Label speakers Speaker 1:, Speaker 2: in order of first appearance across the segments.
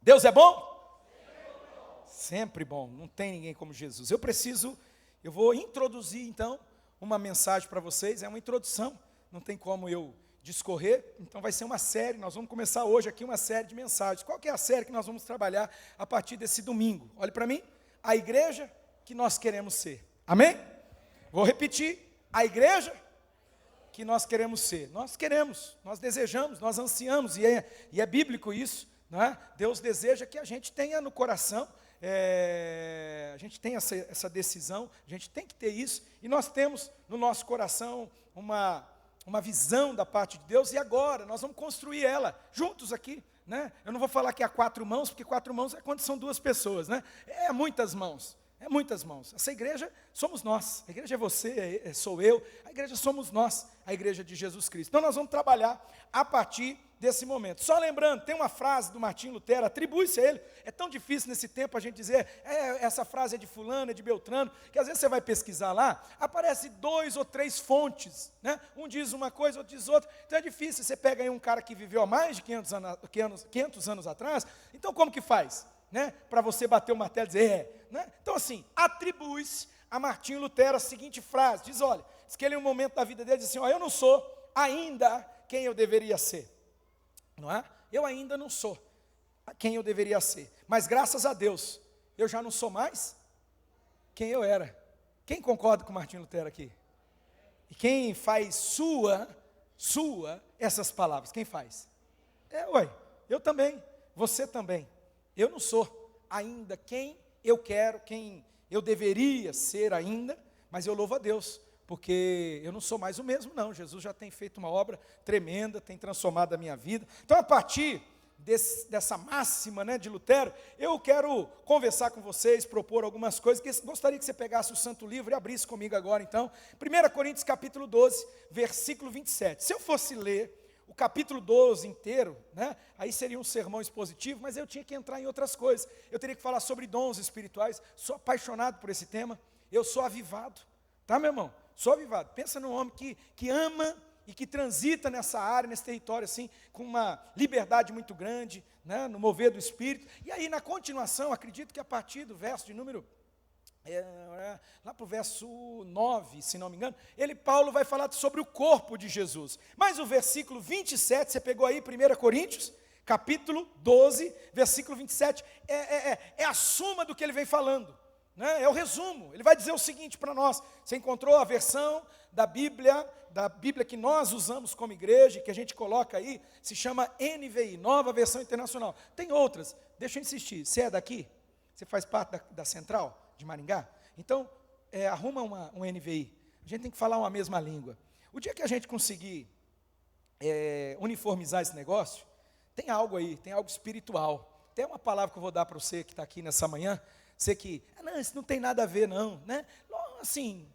Speaker 1: Deus é bom? Sempre bom, não tem ninguém como Jesus. Eu vou introduzir então uma mensagem para vocês, é uma introdução, não tem como eu discorrer, então vai ser uma série, nós vamos começar hoje aqui uma série de mensagens. Qual que é a série que nós vamos trabalhar a partir desse domingo? Olhe para mim, a igreja que nós queremos ser, amém? Vou repetir, a igreja que nós queremos ser, nós queremos, nós desejamos, nós ansiamos, e é bíblico isso, não é? Deus deseja que a gente tenha no coração, a gente tem essa decisão, a gente tem que ter isso, e nós temos no nosso coração uma visão da parte de Deus, e agora nós vamos construir ela juntos aqui, né? Eu não vou falar que há 4 mãos, porque 4 mãos é quando são 2 pessoas, né? É muitas mãos. Essa igreja somos nós, a igreja é você, sou eu, a igreja somos nós, a igreja de Jesus Cristo. Então nós vamos trabalhar a partir desse momento. Só lembrando, tem uma frase do Martinho Lutero, atribui-se a ele, é tão difícil nesse tempo a gente dizer, essa frase é de fulano, é de Beltrano, que às vezes você vai pesquisar lá, aparece 2 ou 3 fontes, né? Um diz uma coisa, outro diz outra, então é difícil, você pega aí um cara que viveu há mais de 500 anos atrás, então como que faz? Né? Para você bater o martelo e dizer, né? Então assim, atribui-se a Martinho Lutero a seguinte frase, diz que ele em um momento da vida dele diz assim, eu não sou ainda quem eu deveria ser, não é? Eu ainda não sou quem eu deveria ser, mas graças a Deus, eu já não sou mais quem eu era. Quem concorda com Martinho Lutero aqui? E quem faz sua essas palavras, quem faz? Eu também, você também. Eu não sou ainda quem eu quero, quem eu deveria ser ainda, mas eu louvo a Deus, porque eu não sou mais o mesmo não, Jesus já tem feito uma obra tremenda, tem transformado a minha vida. Então a partir dessa máxima, né, de Lutero, eu quero conversar com vocês, propor algumas coisas, que gostaria que você pegasse o Santo Livro e abrisse comigo agora então, 1 Coríntios capítulo 12, versículo 27, se eu fosse ler o capítulo 12 inteiro, né, aí seria um sermão expositivo, mas eu tinha que entrar em outras coisas, eu teria que falar sobre dons espirituais, sou apaixonado por esse tema, eu sou avivado, tá meu irmão? Sou avivado, pensa num homem que ama e que transita nessa área, nesse território assim, com uma liberdade muito grande, né, no mover do Espírito, e aí na continuação, acredito que a partir do verso de número lá para o verso 9, se não me engano, Paulo vai falar sobre o corpo de Jesus, mas o versículo 27, você pegou aí 1 Coríntios, capítulo 12, versículo 27, é a suma do que ele vem falando, né? É o resumo, ele vai dizer o seguinte para nós, você encontrou a versão da Bíblia que nós usamos como igreja, que a gente coloca aí, se chama NVI, Nova Versão Internacional, tem outras, deixa eu insistir, você é daqui? Você faz parte da central de Maringá? Então, arruma um NVI. A gente tem que falar uma mesma língua. O dia que a gente conseguir uniformizar esse negócio, tem algo aí, tem algo espiritual. Tem uma palavra que eu vou dar para você que está aqui nessa manhã, você que, não, isso não tem nada a ver não, né? Assim,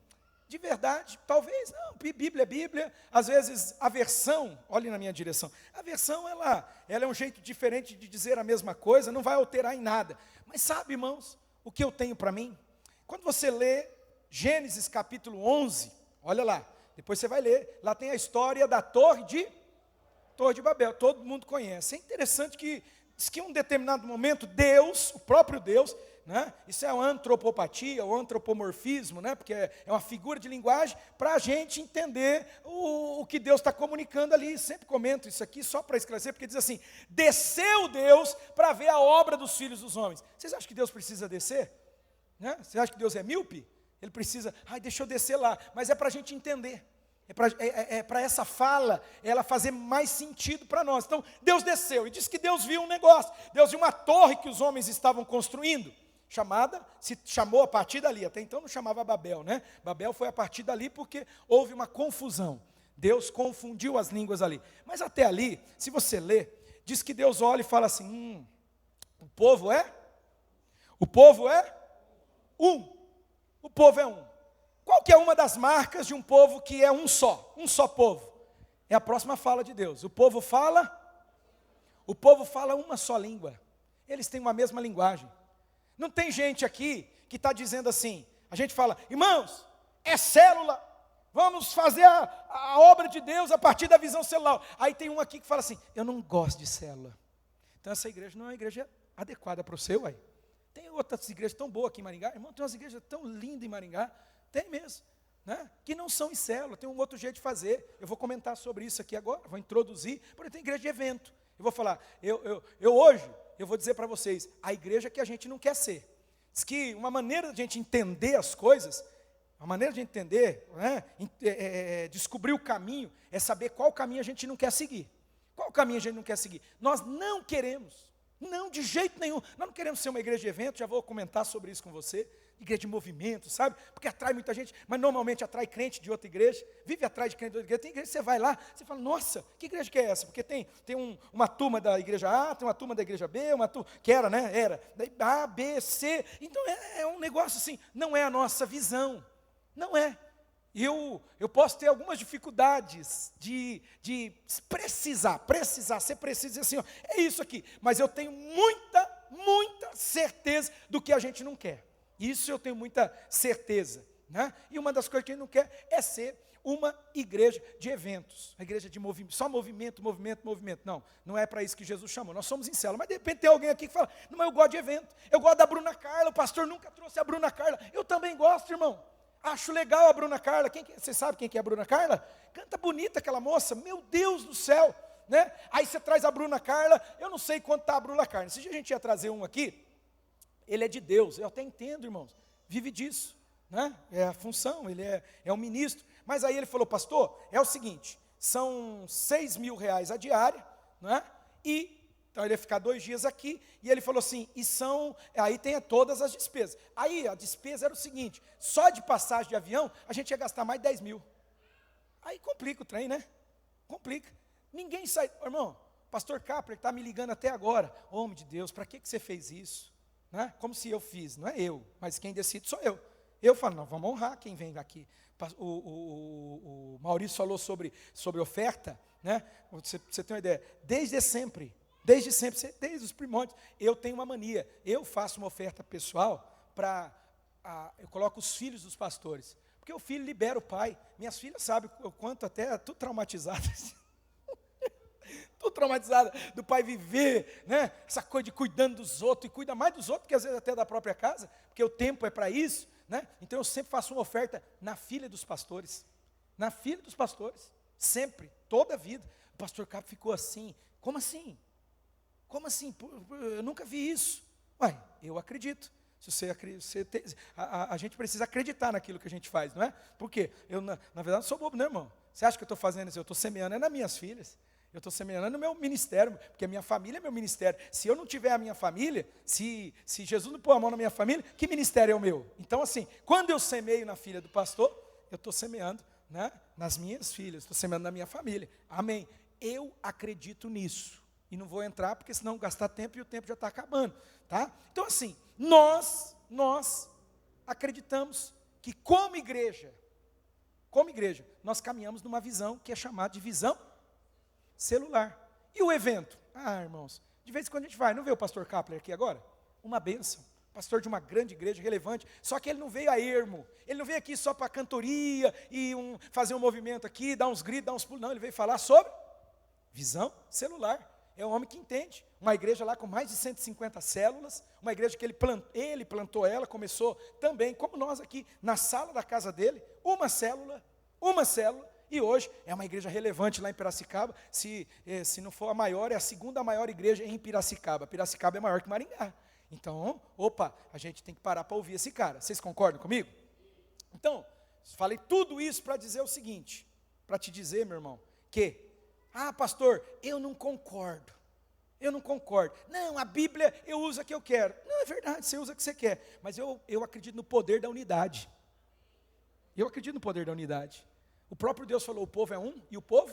Speaker 1: de verdade, talvez, não, Bíblia é Bíblia, às vezes a versão, olhe na minha direção, a versão ela é um jeito diferente de dizer a mesma coisa, não vai alterar em nada, mas sabe irmãos, o que eu tenho para mim? Quando você lê Gênesis capítulo 11, olha lá, depois você vai ler, lá tem a história da Torre de Babel, todo mundo conhece. É interessante que diz que em um determinado momento, Deus, o próprio Deus, né, isso é uma antropopatia, ou antropomorfismo, né, porque é uma figura de linguagem para a gente entender o que Deus está comunicando ali. Sempre comento isso aqui só para esclarecer, porque diz assim, desceu Deus para ver a obra dos filhos dos homens. Vocês acham que Deus precisa descer? Né? Você acha que Deus é míope? Ele precisa, deixa eu descer lá, mas é para a gente entender, é para essa fala, ela fazer mais sentido para nós. Então, Deus desceu, e diz que Deus viu um negócio, Deus viu uma torre que os homens estavam construindo, se chamou a partir dali, até então não chamava Babel, né? Babel foi a partir dali porque houve uma confusão, Deus confundiu as línguas ali, mas até ali, se você ler, diz que Deus olha e fala assim, o povo é um. Qual que é uma das marcas de um povo que é um só povo? É a próxima fala de Deus. O povo fala uma só língua. Eles têm uma mesma linguagem. Não tem gente aqui que está dizendo assim, a gente fala, irmãos, é célula, vamos fazer a obra de Deus a partir da visão celular. Aí tem um aqui que fala assim, eu não gosto de célula. Então essa igreja não é uma igreja adequada para o seu, uai. Tem outras igrejas tão boas aqui em Maringá, irmão, tem umas igrejas tão lindas em Maringá, tem mesmo, né? Que não são em célula, tem um outro jeito de fazer. Eu vou comentar sobre isso aqui agora, vou introduzir, porque tem igreja de evento. Eu vou falar, hoje, eu vou dizer para vocês, a igreja que a gente não quer ser. Diz que uma maneira de a gente entender as coisas, a maneira de entender, né, descobrir o caminho, é saber qual caminho a gente não quer seguir. Qual caminho a gente não quer seguir? Nós não queremos, não, de jeito nenhum, nós não queremos ser uma igreja de evento, já vou comentar sobre isso com você, igreja de movimento, sabe? Porque atrai muita gente, mas normalmente atrai crente de outra igreja, vive atrás de crente de outra igreja. Tem igreja que você vai lá, você fala, nossa, que igreja que é essa? Porque tem uma turma da igreja A, tem uma turma da igreja B, uma turma, que era, né? Era, daí A, B, C, então é um negócio assim, não é a nossa visão, não é. Eu posso ter algumas dificuldades de precisar, você precisa dizer assim, ó, é isso aqui, mas eu tenho muita certeza do que a gente não quer. Isso eu tenho muita certeza, né? E uma das coisas que a gente não quer é ser uma igreja de eventos, uma igreja de movimento, só movimento. Não é para isso que Jesus chamou. Nós somos em célula, mas de repente tem alguém aqui que fala, não, mas eu gosto de evento, eu gosto da Bruna Carla, o pastor nunca trouxe a Bruna Carla. Eu também gosto, irmão. Acho legal a Bruna Carla. Você sabe quem que é a Bruna Carla? Canta bonita aquela moça, meu Deus do céu, né? Aí você traz a Bruna Carla, eu não sei quanto está a Bruna Carla. Se a gente ia trazer um aqui, ele é de Deus, eu até entendo, irmãos, vive disso, né? É a função, ele é um ministro. Mas aí ele falou, pastor, é o seguinte, são 6 mil reais a diária, né? Então ele ia ficar 2 dias aqui, e ele falou assim, aí tem todas as despesas. Aí a despesa era o seguinte, só de passagem de avião, a gente ia gastar mais 10 mil. Aí complica o trem, né? Complica. Ninguém sai, irmão, pastor Kapler está me ligando até agora, homem de Deus, para que você fez isso? Né? Como se eu fiz, não é eu, mas quem decide sou eu. Eu falo, não, vamos honrar quem vem aqui. O Maurício falou sobre oferta, né? Você tem uma ideia, desde sempre, desde os primórdios, eu tenho uma mania, eu faço uma oferta pessoal eu coloco os filhos dos pastores, porque o filho libera o pai. Minhas filhas sabem o quanto até, tudo traumatizadas, tudo traumatizada do pai viver, né? Essa coisa de cuidando dos outros, e cuida mais dos outros que às vezes até da própria casa, porque o tempo é para isso, né? Então eu sempre faço uma oferta na filha dos pastores, sempre, toda a vida. O pastor Capo ficou assim, como assim? Eu nunca vi isso. Uai, eu acredito. A gente precisa acreditar naquilo que a gente faz, não é? Porque eu, na verdade, não sou bobo, não, irmão. Você acha que eu estou fazendo isso? Eu estou semeando nas minhas filhas. Eu estou semeando no meu ministério, porque a minha família é meu ministério. Se eu não tiver a minha família, se Jesus não pôr a mão na minha família, que ministério é o meu? Então, assim, quando eu semeio na filha do pastor, eu estou semeando, né, nas minhas filhas, estou semeando na minha família. Amém. Eu acredito nisso. E não vou entrar, porque senão gastar tempo e o tempo já está acabando. Tá? Então, assim, nós acreditamos que como igreja, nós caminhamos numa visão que é chamada de visão celular. E o evento? Irmãos, de vez em quando a gente vai, não vê o pastor Kapler aqui agora? Uma bênção, pastor de uma grande igreja relevante, só que ele não veio a ermo, ele não veio aqui só para cantoria, e fazer um movimento aqui, dar uns gritos, dar uns pulos, não, ele veio falar sobre visão celular. É um homem que entende, uma igreja lá com mais de 150 células, uma igreja que ele plantou ela, começou também, como nós aqui, na sala da casa dele, uma célula, e hoje é uma igreja relevante lá em Piracicaba. Se não for a maior, é a segunda maior igreja em Piracicaba. Piracicaba é maior que Maringá. Então, a gente tem que parar para ouvir esse cara. Vocês concordam comigo? Então, falei tudo isso para dizer o seguinte, para te dizer, meu irmão, que, pastor, eu não concordo. Não, a Bíblia eu uso a que eu quero. Não, é verdade, você usa a que você quer. Mas eu acredito no poder da unidade. O próprio Deus falou, o povo é um, e o povo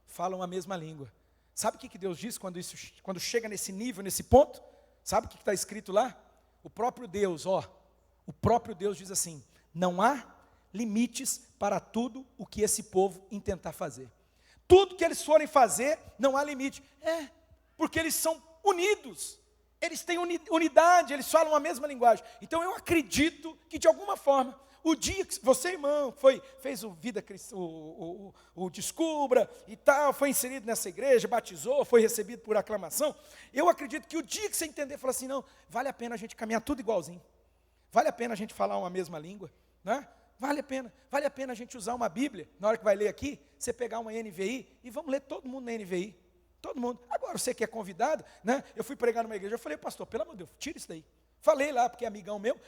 Speaker 1: falam a mesma língua. Sabe o que Deus diz quando chega nesse nível, nesse ponto? Sabe o que está escrito lá? O próprio Deus diz assim, não há limites para tudo o que esse povo intentar fazer. Tudo que eles forem fazer, não há limite. Porque eles são unidos, eles têm unidade, eles falam a mesma linguagem. Então eu acredito que de alguma forma, O dia que você, irmão, fez o Vida Cristã, o Descubra e tal, foi inserido nessa igreja, batizou, foi recebido por aclamação, eu acredito que o dia que você entender, falar assim, não, vale a pena a gente caminhar tudo igualzinho, vale a pena a gente falar uma mesma língua, né? Vale a pena a gente usar uma Bíblia, na hora que vai ler aqui, você pegar uma NVI e vamos ler todo mundo na NVI, todo mundo. Agora, você que é convidado, né? Eu fui pregar numa igreja, eu falei, pastor, pelo amor de Deus, tira isso daí. Falei lá, porque é amigão meu,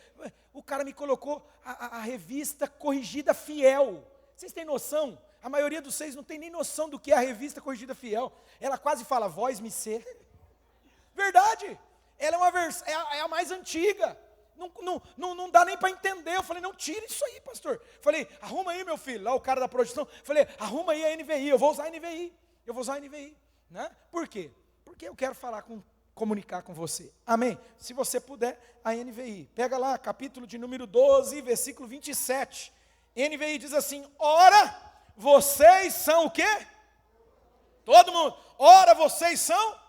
Speaker 1: o cara me colocou a revista Corrigida Fiel. Vocês têm noção? A maioria dos vocês não tem nem noção do que é a revista Corrigida Fiel. Ela quase fala, voz me ser. Verdade, ela é a mais antiga. Não dá nem para entender. Eu falei, não, tira isso aí, pastor. Falei, arruma aí, meu filho, lá o cara da produção. Falei, arruma aí a NVI, eu vou usar a NVI. Né? Por quê? Porque eu quero comunicar com você. Amém? Se você puder, a NVI. Pega lá, capítulo de número 12, versículo 27. NVI diz assim, ora, vocês são o quê? Todo mundo. Ora, vocês são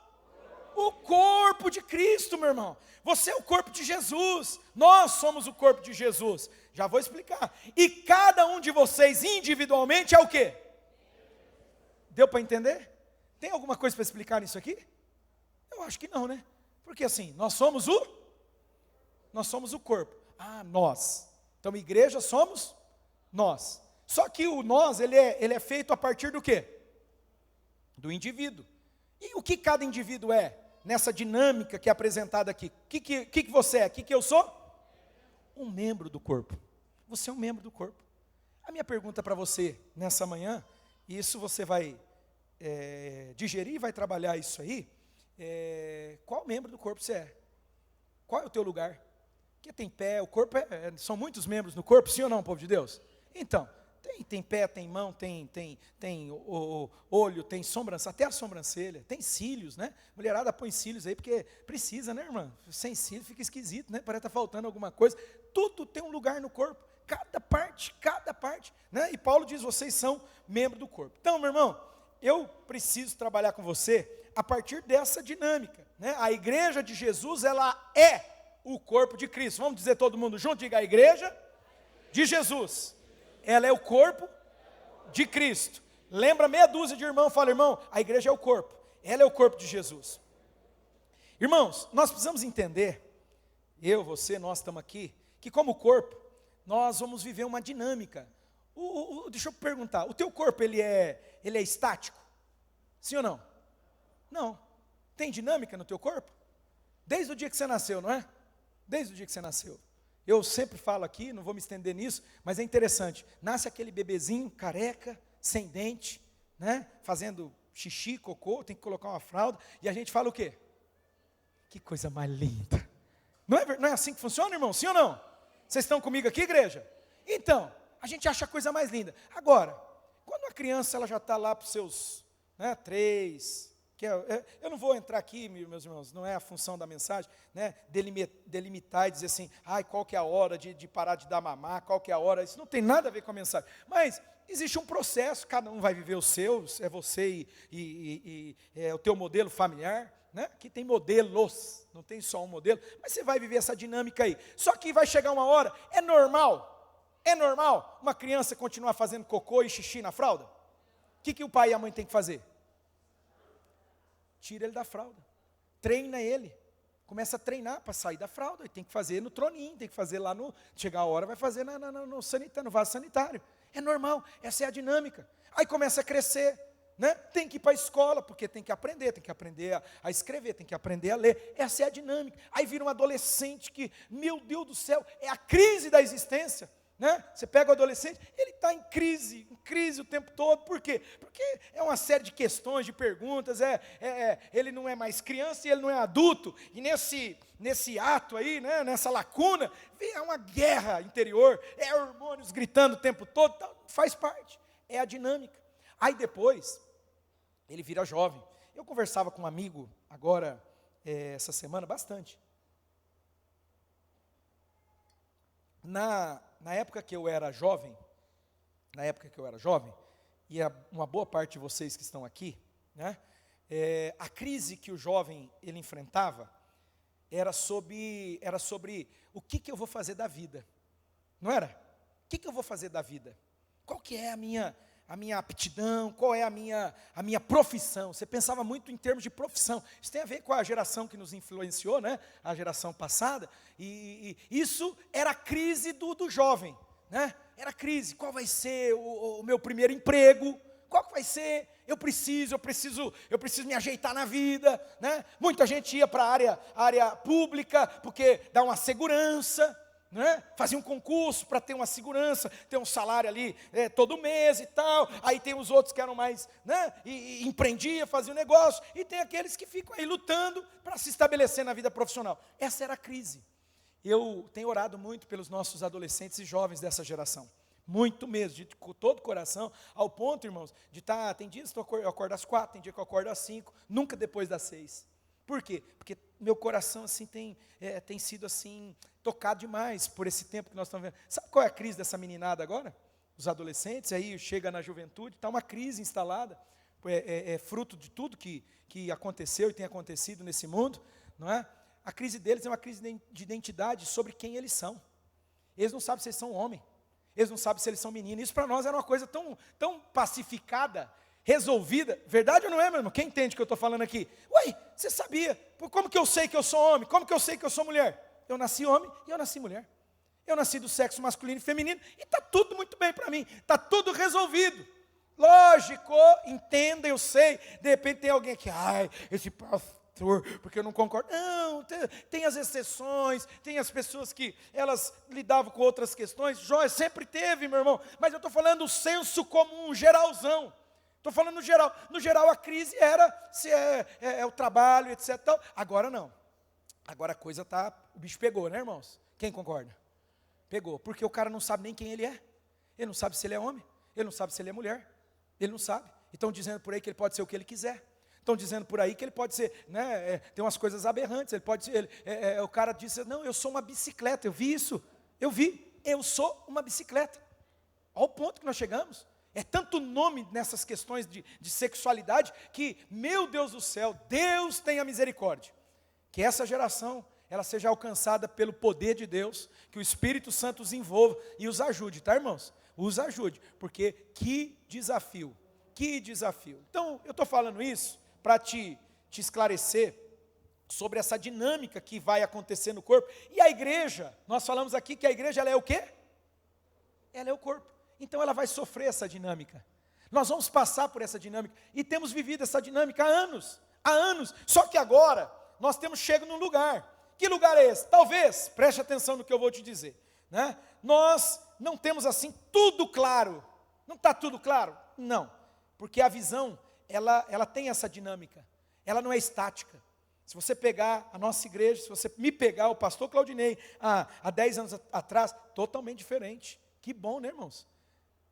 Speaker 1: o corpo de Cristo, meu irmão. Você é o corpo de Jesus. Nós somos o corpo de Jesus. Já vou explicar. E cada um de vocês individualmente é o quê? Deu para entender? Tem alguma coisa para explicar nisso aqui? Eu acho que não, né? Porque assim, nós somos o corpo. Ah, nós. Então, igreja somos nós. Só que o nós, ele é feito a partir do quê? Do indivíduo. E o que cada indivíduo é? Nessa dinâmica que é apresentada aqui. O que você é? O que eu sou? Um membro do corpo. Você é um membro do corpo. A minha pergunta para você, nessa manhã, e isso você vai digerir, vai trabalhar isso aí, qual membro do corpo você é? Qual é o teu lugar? Porque tem pé, o corpo são muitos membros no corpo, sim ou não, povo de Deus? Então, tem pé, tem mão, tem o olho, tem sobrancelha, até a sobrancelha, tem cílios, né? Mulherada põe cílios aí porque precisa, né, irmã? Sem cílios fica esquisito, né? Parece estar faltando alguma coisa. Tudo tem um lugar no corpo, cada parte, né? E Paulo diz, vocês são membro do corpo. Então, meu irmão, eu preciso trabalhar com você a partir dessa dinâmica, né? A igreja de Jesus, ela é o corpo de Cristo. Vamos dizer todo mundo junto, diga a igreja de Jesus. Ela é o corpo de Cristo. Lembra meia dúzia de irmãos, fala, irmão, a igreja é o corpo. Ela é o corpo de Jesus. Irmãos, nós precisamos entender, eu, você, nós estamos aqui, que como corpo, nós vamos viver uma dinâmica. Deixa eu perguntar, o teu corpo, ele é estático? Sim ou não? Não. Tem dinâmica no teu corpo? Desde o dia que você nasceu, não é? Desde o dia que você nasceu. Eu sempre falo aqui, não vou me estender nisso, mas é interessante. Nasce aquele bebezinho careca, sem dente, né? Fazendo xixi, cocô, tem que colocar uma fralda, e a gente fala o quê? Que coisa mais linda. Não é assim que funciona, irmão? Sim ou não? Vocês estão comigo aqui, igreja? Então, a gente acha a coisa mais linda. Agora, quando a criança ela já está lá para os seus 3... eu não vou entrar aqui, meus irmãos, não é a função da mensagem, né, delimitar e dizer assim, qual que é a hora de parar de dar mamar, qual que é a hora, isso não tem nada a ver com a mensagem, mas existe um processo, cada um vai viver o seu, é você e o teu modelo familiar, né, que tem modelos, não tem só um modelo, mas você vai viver essa dinâmica aí, só que vai chegar uma hora, é normal uma criança continuar fazendo cocô e xixi na fralda? O que o pai e a mãe têm que fazer? Tira ele da fralda, treina ele, começa a treinar para sair da fralda, e tem que fazer no troninho, tem que fazer lá chegar a hora, vai fazer no sanitário, no vaso sanitário, é normal, essa é a dinâmica, aí começa a crescer, né? Tem que ir para a escola, porque tem que aprender a escrever, tem que aprender a ler, essa é a dinâmica, aí vira um adolescente que, meu Deus do céu, é a crise da existência, né? Você pega o adolescente, ele está em crise o tempo todo, por quê? Porque é uma série de questões, de perguntas, ele não é mais criança e ele não é adulto, e nesse ato aí, né, nessa lacuna, é uma guerra interior, hormônios gritando o tempo todo, então, faz parte, é a dinâmica. Aí depois, ele vira jovem. Eu conversava com um amigo agora, essa semana, bastante. Na época que eu era jovem, e uma boa parte de vocês que estão aqui, né, a crise que o jovem ele enfrentava era sobre o que eu vou fazer da vida, não era? que eu vou fazer da vida? Qual que é a minha aptidão? Qual é a minha profissão? Você pensava muito em termos de profissão. Isso tem a ver com a geração que nos influenciou, né? A geração passada. E isso era a crise do jovem, né? Era a crise. Qual vai ser o meu primeiro emprego? Qual que vai ser? Eu preciso me ajeitar na vida, né? Muita gente ia para a área pública, porque dá uma segurança, né? Fazia um concurso para ter uma segurança, ter um salário ali todo mês e tal. Aí tem os outros que eram mais, né? E empreendia, fazia um negócio. E tem aqueles que ficam aí lutando para se estabelecer na vida profissional. Essa era a crise. Eu tenho orado muito pelos nossos adolescentes e jovens dessa geração. Muito mesmo, de todo o coração, ao ponto, irmãos, de estar, tem dias que eu acordo às 4, tem dia que eu acordo às 5, nunca depois das 6. Por quê? Porque meu coração assim tem sido assim, tocado demais por esse tempo que nós estamos vendo. Sabe qual é a crise dessa meninada agora? Os adolescentes, aí chega na juventude, está uma crise instalada, é fruto de tudo que aconteceu e tem acontecido nesse mundo, não é? A crise deles é uma crise de identidade sobre quem eles são. Eles não sabem se eles são homem. Eles não sabem se eles são meninos. Isso para nós era uma coisa tão pacificada, resolvida. Verdade ou não é, meu irmão? Quem entende o que eu estou falando aqui? Ué, você sabia? Como que eu sei que eu sou homem? Como que eu sei que eu sou mulher? Eu nasci homem e eu nasci mulher. Eu nasci do sexo masculino e feminino e está tudo muito bem para mim. Está tudo resolvido. Lógico, entenda, eu sei. De repente tem alguém que, esse pastor, porque eu não concordo. Não, tem as exceções, tem as pessoas que elas lidavam com outras questões. Joia, sempre teve, meu irmão. Mas eu estou falando o senso comum, geralzão. Estou falando no geral. No geral, a crise era se é o trabalho, etc. Tal. Agora não. Agora a coisa está... O bicho pegou, né, irmãos? Quem concorda? Pegou. Porque o cara não sabe nem quem ele é. Ele não sabe se ele é homem. Ele não sabe se ele é mulher. Ele não sabe. E estão dizendo por aí que ele pode ser o que ele quiser. Estão dizendo por aí que ele pode ser, né, tem umas coisas aberrantes, ele pode ser, o cara disse, não, eu sou uma bicicleta, eu vi isso, eu sou uma bicicleta. Olha o ponto que nós chegamos. É tanto nome nessas questões de sexualidade, que, meu Deus do céu, Deus tenha misericórdia. Que essa geração, ela seja alcançada pelo poder de Deus, que o Espírito Santo os envolva e os ajude, tá, irmãos? Os ajude, porque que desafio. Então, eu estou falando isso para te esclarecer sobre essa dinâmica que vai acontecer no corpo. E a igreja, nós falamos aqui que a igreja ela é o quê? Ela é o corpo. Então ela vai sofrer essa dinâmica. Nós vamos passar por essa dinâmica. E temos vivido essa dinâmica há anos. Só que agora, nós temos chegado num lugar. Que lugar é esse? Talvez, preste atenção no que eu vou te dizer, né? Nós não temos assim tudo claro. Não está tudo claro? Não. Porque a visão, ela tem essa dinâmica, ela não é estática. Se você pegar a nossa igreja, se você me pegar o pastor Claudinei, há 10 anos atrás, totalmente diferente. Que bom, né, irmãos?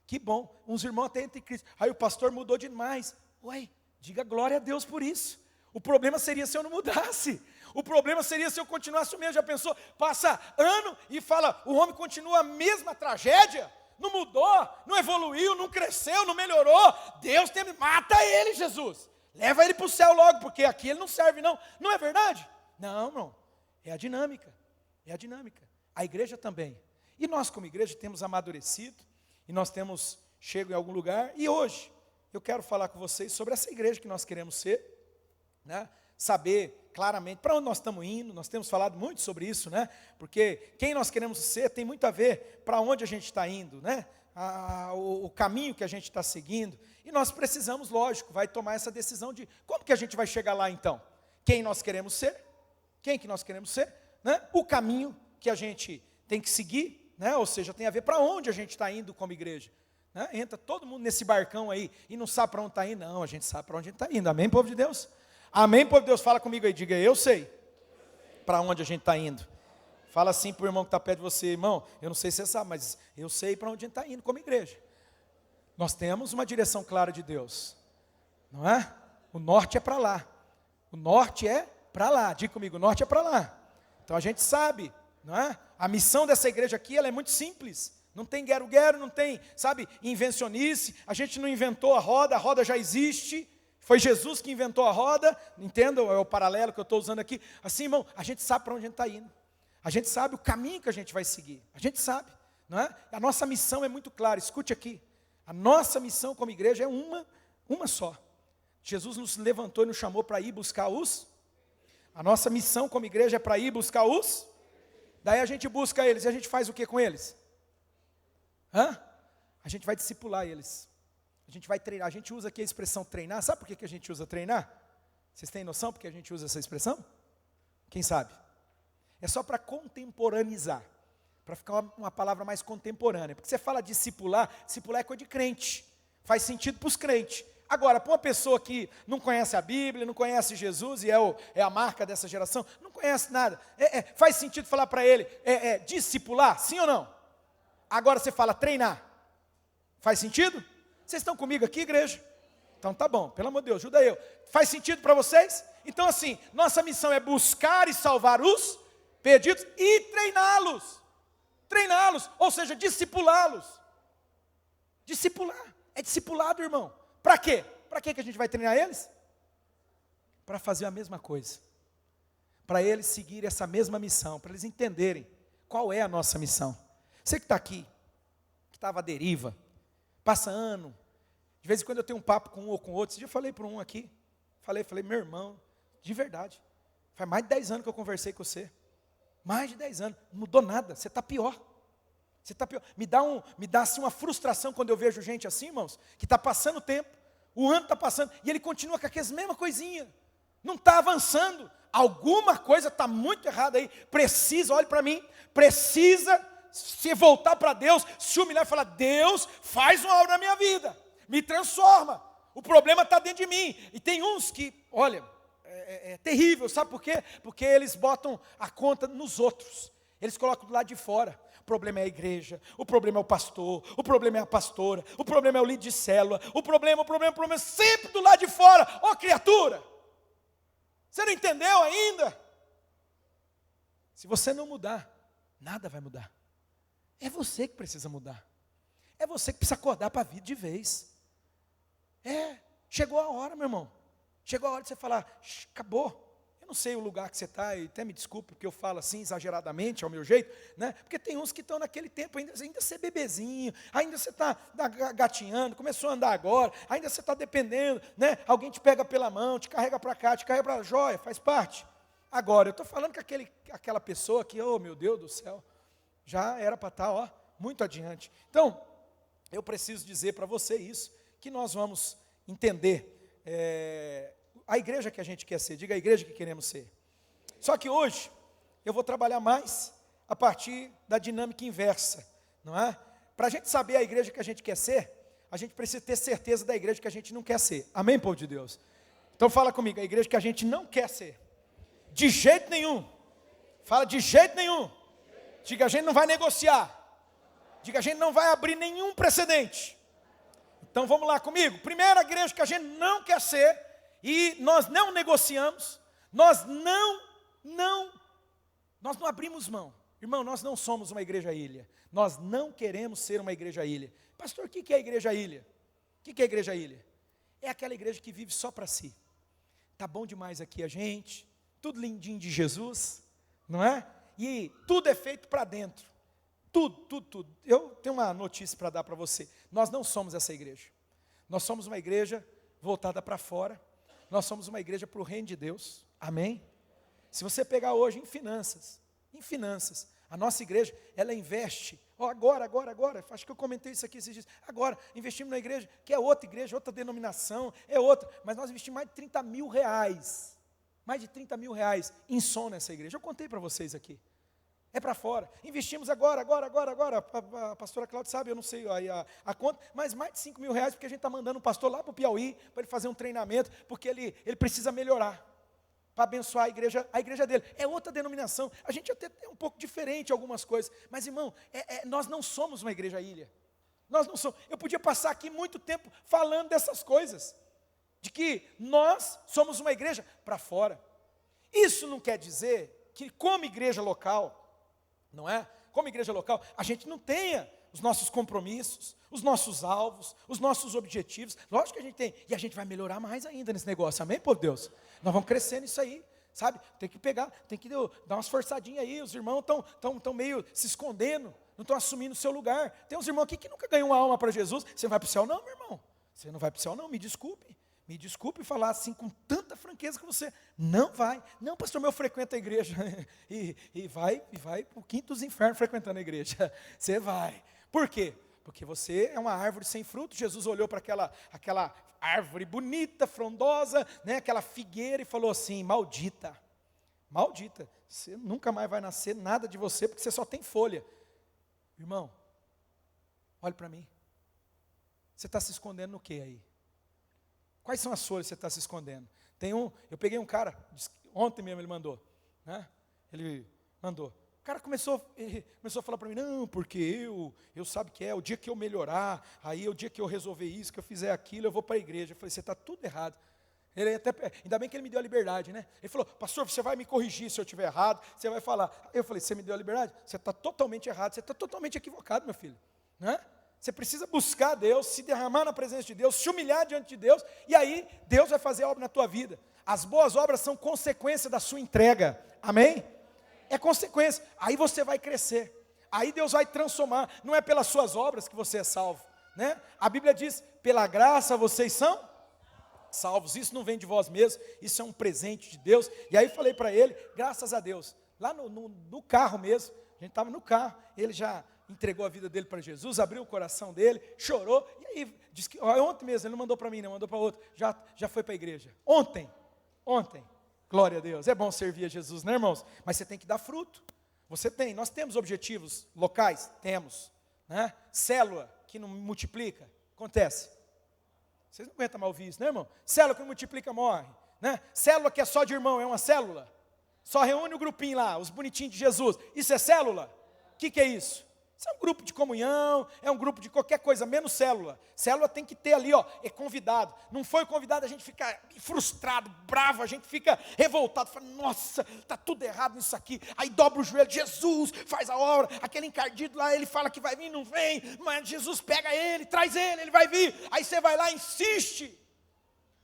Speaker 1: Que bom. Uns irmãos até entram em Cristo. Aí o pastor mudou demais. Ué, diga glória a Deus por isso. O problema seria se eu não mudasse. O problema seria se eu continuasse o mesmo. Já pensou? Passa ano e fala, o homem continua a mesma tragédia? Não mudou, não evoluiu, não cresceu, não melhorou. Deus mata ele, Jesus. Leva ele para o céu logo, porque aqui ele não serve não. Não é verdade? Não, irmão. É a dinâmica. A igreja também. E nós como igreja temos amadurecido, e nós temos chego em algum lugar. E hoje, eu quero falar com vocês sobre essa igreja que nós queremos ser, né? Saber claramente para onde nós estamos indo. Nós temos falado muito sobre isso, né? Porque quem nós queremos ser tem muito a ver para onde a gente está indo, né? O caminho que a gente está seguindo. E nós precisamos, lógico, vai tomar essa decisão de como que a gente vai chegar lá então. Quem nós queremos ser? Quem que nós queremos ser? Né? O caminho que a gente tem que seguir, né? Ou seja, tem a ver para onde a gente está indo como igreja. Né? Entra todo mundo nesse barcão aí e não sabe para onde está indo. Não, a gente sabe para onde a gente está indo. Amém, povo de Deus? Amém, povo de Deus? Fala comigo aí, diga, eu sei para onde a gente está indo. Fala assim para o irmão que está perto de você, irmão, eu não sei se você sabe, mas eu sei para onde a gente está indo como igreja. Nós temos uma direção clara de Deus, não é? O norte é para lá, diga comigo, o norte é para lá. Então a gente sabe, não é? A missão dessa igreja aqui, ela é muito simples. Não tem guero-guero, não tem, sabe, invencionice. A gente não inventou a roda já existe. Foi Jesus que inventou a roda, entendam? É o paralelo que eu estou usando aqui. Assim, irmão, a gente sabe para onde a gente está indo. A gente sabe o caminho que a gente vai seguir. A gente sabe. não é? A nossa missão é muito clara, escute aqui. A nossa missão como igreja é uma só. Jesus nos levantou e nos chamou para ir buscar a nossa missão como igreja é para ir buscar daí a gente busca eles, e a gente faz o que com eles? A gente vai discipular eles, a gente vai treinar, a gente usa aqui a expressão treinar, sabe por que a gente usa treinar? Vocês têm noção por que a gente usa essa expressão? Quem sabe? É só para contemporaneizar, para ficar uma palavra mais contemporânea, porque você fala discipular é coisa de crente, faz sentido para os crentes. Agora, para uma pessoa que não conhece a Bíblia, não conhece Jesus, e é a marca dessa geração, não conhece nada, faz sentido falar para ele, discipular, sim ou não? Agora você fala treinar, faz sentido? Vocês estão comigo aqui, igreja? Então tá bom, pelo amor de Deus, ajuda eu. Faz sentido para vocês? Então assim, nossa missão é buscar e salvar os perdidos e treiná-los, ou seja, discipulá-los. Discipular, é discipulado, irmão. Para quê? Para que a gente vai treinar eles? Para fazer a mesma coisa. Para eles seguirem essa mesma missão, para eles entenderem qual é a nossa missão. Você que está aqui, que estava à deriva, passa ano, de vez em quando eu tenho um papo com um ou com outro, esse dia eu falei para um aqui, falei, meu irmão, de verdade, faz mais de 10 anos que eu conversei com você, mais de 10 anos, não mudou nada, você está pior. Você está pior. Me dá assim uma frustração quando eu vejo gente assim, irmãos, que está passando o tempo, o ano está passando, e ele continua com aquelas mesmas coisinhas, não está avançando, alguma coisa está muito errada aí, olhe para mim, precisa se voltar para Deus, se humilhar e falar, Deus, faz uma obra na minha vida, me transforma, o problema está dentro de mim, e tem uns que, olha, é terrível, sabe por quê? Porque eles botam a conta nos outros, eles colocam do lado de fora. O problema é a igreja, o problema é o pastor, o problema é a pastora, o problema é o líder de célula, o problema sempre do lado de fora. Ó criatura, você não entendeu ainda? Se você não mudar, nada vai mudar. É você que precisa mudar. É você que precisa acordar para a vida de vez. Chegou a hora, meu irmão. Chegou a hora de você falar, acabou. Eu não sei o lugar que você está, e até me desculpe porque eu falo assim exageradamente, ao meu jeito, né? Porque tem uns que estão naquele tempo, ainda você bebezinho, ainda você está gatinhando, começou a andar agora, ainda você está dependendo, né? Alguém te pega pela mão, te carrega para cá, te carrega para a joia, faz parte. Agora, eu estou falando que aquela pessoa que, oh meu Deus do céu, já era para estar, muito adiante. Então, eu preciso dizer para você isso, que nós vamos entender, a igreja que a gente quer ser, diga a igreja que queremos ser. Só que hoje, eu vou trabalhar mais a partir da dinâmica inversa, não é? Para a gente saber a igreja que a gente quer ser, a gente precisa ter certeza da igreja que a gente não quer ser. Amém, povo de Deus? Então fala comigo, a igreja que a gente não quer ser. De jeito nenhum. Fala, de jeito nenhum. Diga, a gente não vai negociar. Diga, a gente não vai abrir nenhum precedente. Então vamos lá comigo. Primeira igreja que a gente não quer ser, e nós não negociamos, nós não abrimos mão. Irmão, nós não somos uma igreja ilha. Nós não queremos ser uma igreja ilha. Pastor, o que é a igreja ilha? O que é a igreja ilha? É aquela igreja que vive só para si. Tá bom demais aqui a gente, tudo lindinho de Jesus, não é? E tudo é feito para dentro. Tudo. Eu tenho uma notícia para dar para você. Nós não somos essa igreja. Nós somos uma igreja voltada para fora. Nós somos uma igreja para o reino de Deus, amém? Se você pegar hoje em finanças, a nossa igreja, ela investe, agora, acho que eu comentei isso aqui esses dias, agora, investimos na igreja, que é outra igreja, outra denominação, mas nós investimos mais de 30 mil reais, em som nessa igreja, eu contei para vocês aqui, é para fora, investimos agora, a pastora Cláudia sabe, eu não sei a conta, mas mais de 5 mil reais, porque a gente está mandando um pastor lá para o Piauí, para ele fazer um treinamento, porque ele precisa melhorar, para abençoar a igreja dele, é outra denominação, a gente até é um pouco diferente em algumas coisas, mas irmão, nós não somos uma igreja ilha, nós não somos, eu podia passar aqui muito tempo falando dessas coisas, de que nós somos uma igreja para fora, isso não quer dizer que como igreja local, não é? Como igreja local, a gente não tenha os nossos compromissos, os nossos alvos, os nossos objetivos. Lógico que a gente tem, e a gente vai melhorar mais ainda nesse negócio, amém, por Deus? Nós vamos crescer nisso aí, sabe? Tem que dar umas forçadinhas aí, os irmãos estão meio se escondendo, não estão assumindo o seu lugar. Tem uns irmãos aqui que nunca ganhou uma alma para Jesus. Você não vai para o céu não, meu irmão? Você não vai para o céu não, me desculpe. Me desculpe falar assim com tanta franqueza que você não vai. Não, pastor, eu frequento a igreja. e vai para o quinto dos infernos frequentando a igreja. Você vai. Por quê? Porque você é uma árvore sem fruto. Jesus olhou para aquela árvore bonita, frondosa, né, aquela figueira e falou assim, maldita, você nunca mais vai nascer nada de você, porque você só tem folha. Irmão, olhe para mim. Você está se escondendo no que aí? Quais são as folhas que você está se escondendo? Eu peguei um cara, ontem mesmo ele mandou, né? Ele mandou. O cara começou a falar para mim, não, porque eu sabe que o dia que eu melhorar, aí o dia que eu resolver isso, que eu fizer aquilo, eu vou para a igreja. Eu falei, você está tudo errado. Ainda bem que ele me deu a liberdade, né? Ele falou, pastor, você vai me corrigir se eu estiver errado, você vai falar. Eu falei, você me deu a liberdade? Você está totalmente errado, você está totalmente equivocado, meu filho. Né? Você precisa buscar Deus, se derramar na presença de Deus, se humilhar diante de Deus, e aí Deus vai fazer a obra na tua vida. As boas obras são consequência da sua entrega, amém? É consequência, aí você vai crescer, aí Deus vai transformar, não é pelas suas obras que você é salvo, né? A Bíblia diz, pela graça vocês são salvos, isso não vem de vós mesmos, isso é um presente de Deus. E aí falei para ele, graças a Deus, lá no carro mesmo, a gente estava no carro, ele já entregou a vida dele para Jesus, abriu o coração dele, chorou, e aí, disse que, ontem mesmo, ele não mandou para mim, não, mandou para outro, já foi para a igreja, ontem, glória a Deus, é bom servir a Jesus, né, irmãos? Mas você tem que dar fruto, nós temos objetivos locais, temos, né? Célula que não multiplica, acontece, vocês não aguentam mais ouvir isso, né, irmão? Célula que não multiplica morre, né? Célula que é só de irmão, é uma célula, só reúne o grupinho lá, os bonitinhos de Jesus, isso é célula? O que é isso? Isso é um grupo de comunhão, é um grupo de qualquer coisa, menos célula. Célula tem que ter ali, é convidado. Não foi convidado, a gente fica frustrado, bravo, a gente fica revoltado, fala, nossa, está tudo errado nisso aqui. Aí dobra o joelho, Jesus faz a obra, aquele encardido lá, ele fala que vai vir, não vem, mas Jesus pega ele, traz ele vai vir. Aí você vai lá e insiste.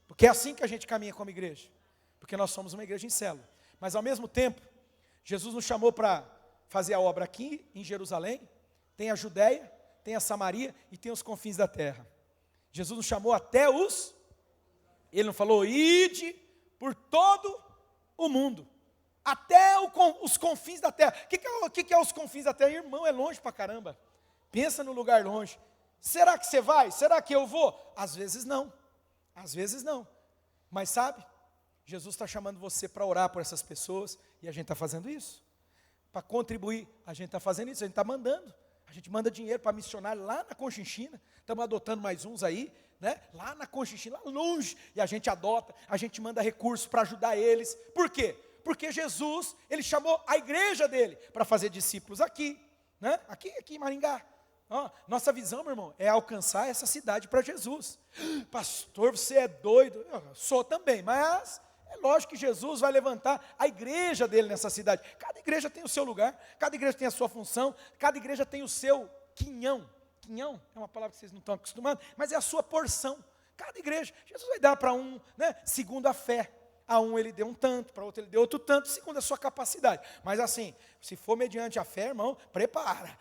Speaker 1: Porque é assim que a gente caminha como igreja. Porque nós somos uma igreja em célula. Mas ao mesmo tempo, Jesus nos chamou para fazer a obra aqui em Jerusalém, tem a Judéia, tem a Samaria e tem os confins da terra. Jesus nos chamou até ele não falou, ide por todo o mundo, até os confins da terra. O que é os confins da terra? Irmão, é longe pra caramba. Pensa no lugar longe. Será que você vai? Será que eu vou? Às vezes não. Mas sabe, Jesus está chamando você para orar por essas pessoas, e a gente está fazendo isso. Para contribuir, a gente está fazendo isso, a gente está mandando. A gente manda dinheiro para missionário lá na Conchinchina, estamos adotando mais uns aí, né? Lá na Conchinchina, lá longe, e a gente adota, a gente manda recursos para ajudar eles. Por quê? Porque Jesus, ele chamou a igreja dele para fazer discípulos aqui, né? Aqui em Maringá. Nossa visão, meu irmão, é alcançar essa cidade para Jesus. Pastor, você é doido? Eu sou também, mas é lógico que Jesus vai levantar a igreja dele nessa cidade. Cada igreja tem o seu lugar, cada igreja tem a sua função, cada igreja tem o seu quinhão. Quinhão é uma palavra que vocês não estão acostumados, mas é a sua porção. Cada igreja, Jesus vai dar para um, né, segundo a fé. A um ele deu um tanto, para outro ele deu outro tanto, segundo a sua capacidade. Mas assim, se for mediante a fé, irmão, prepara,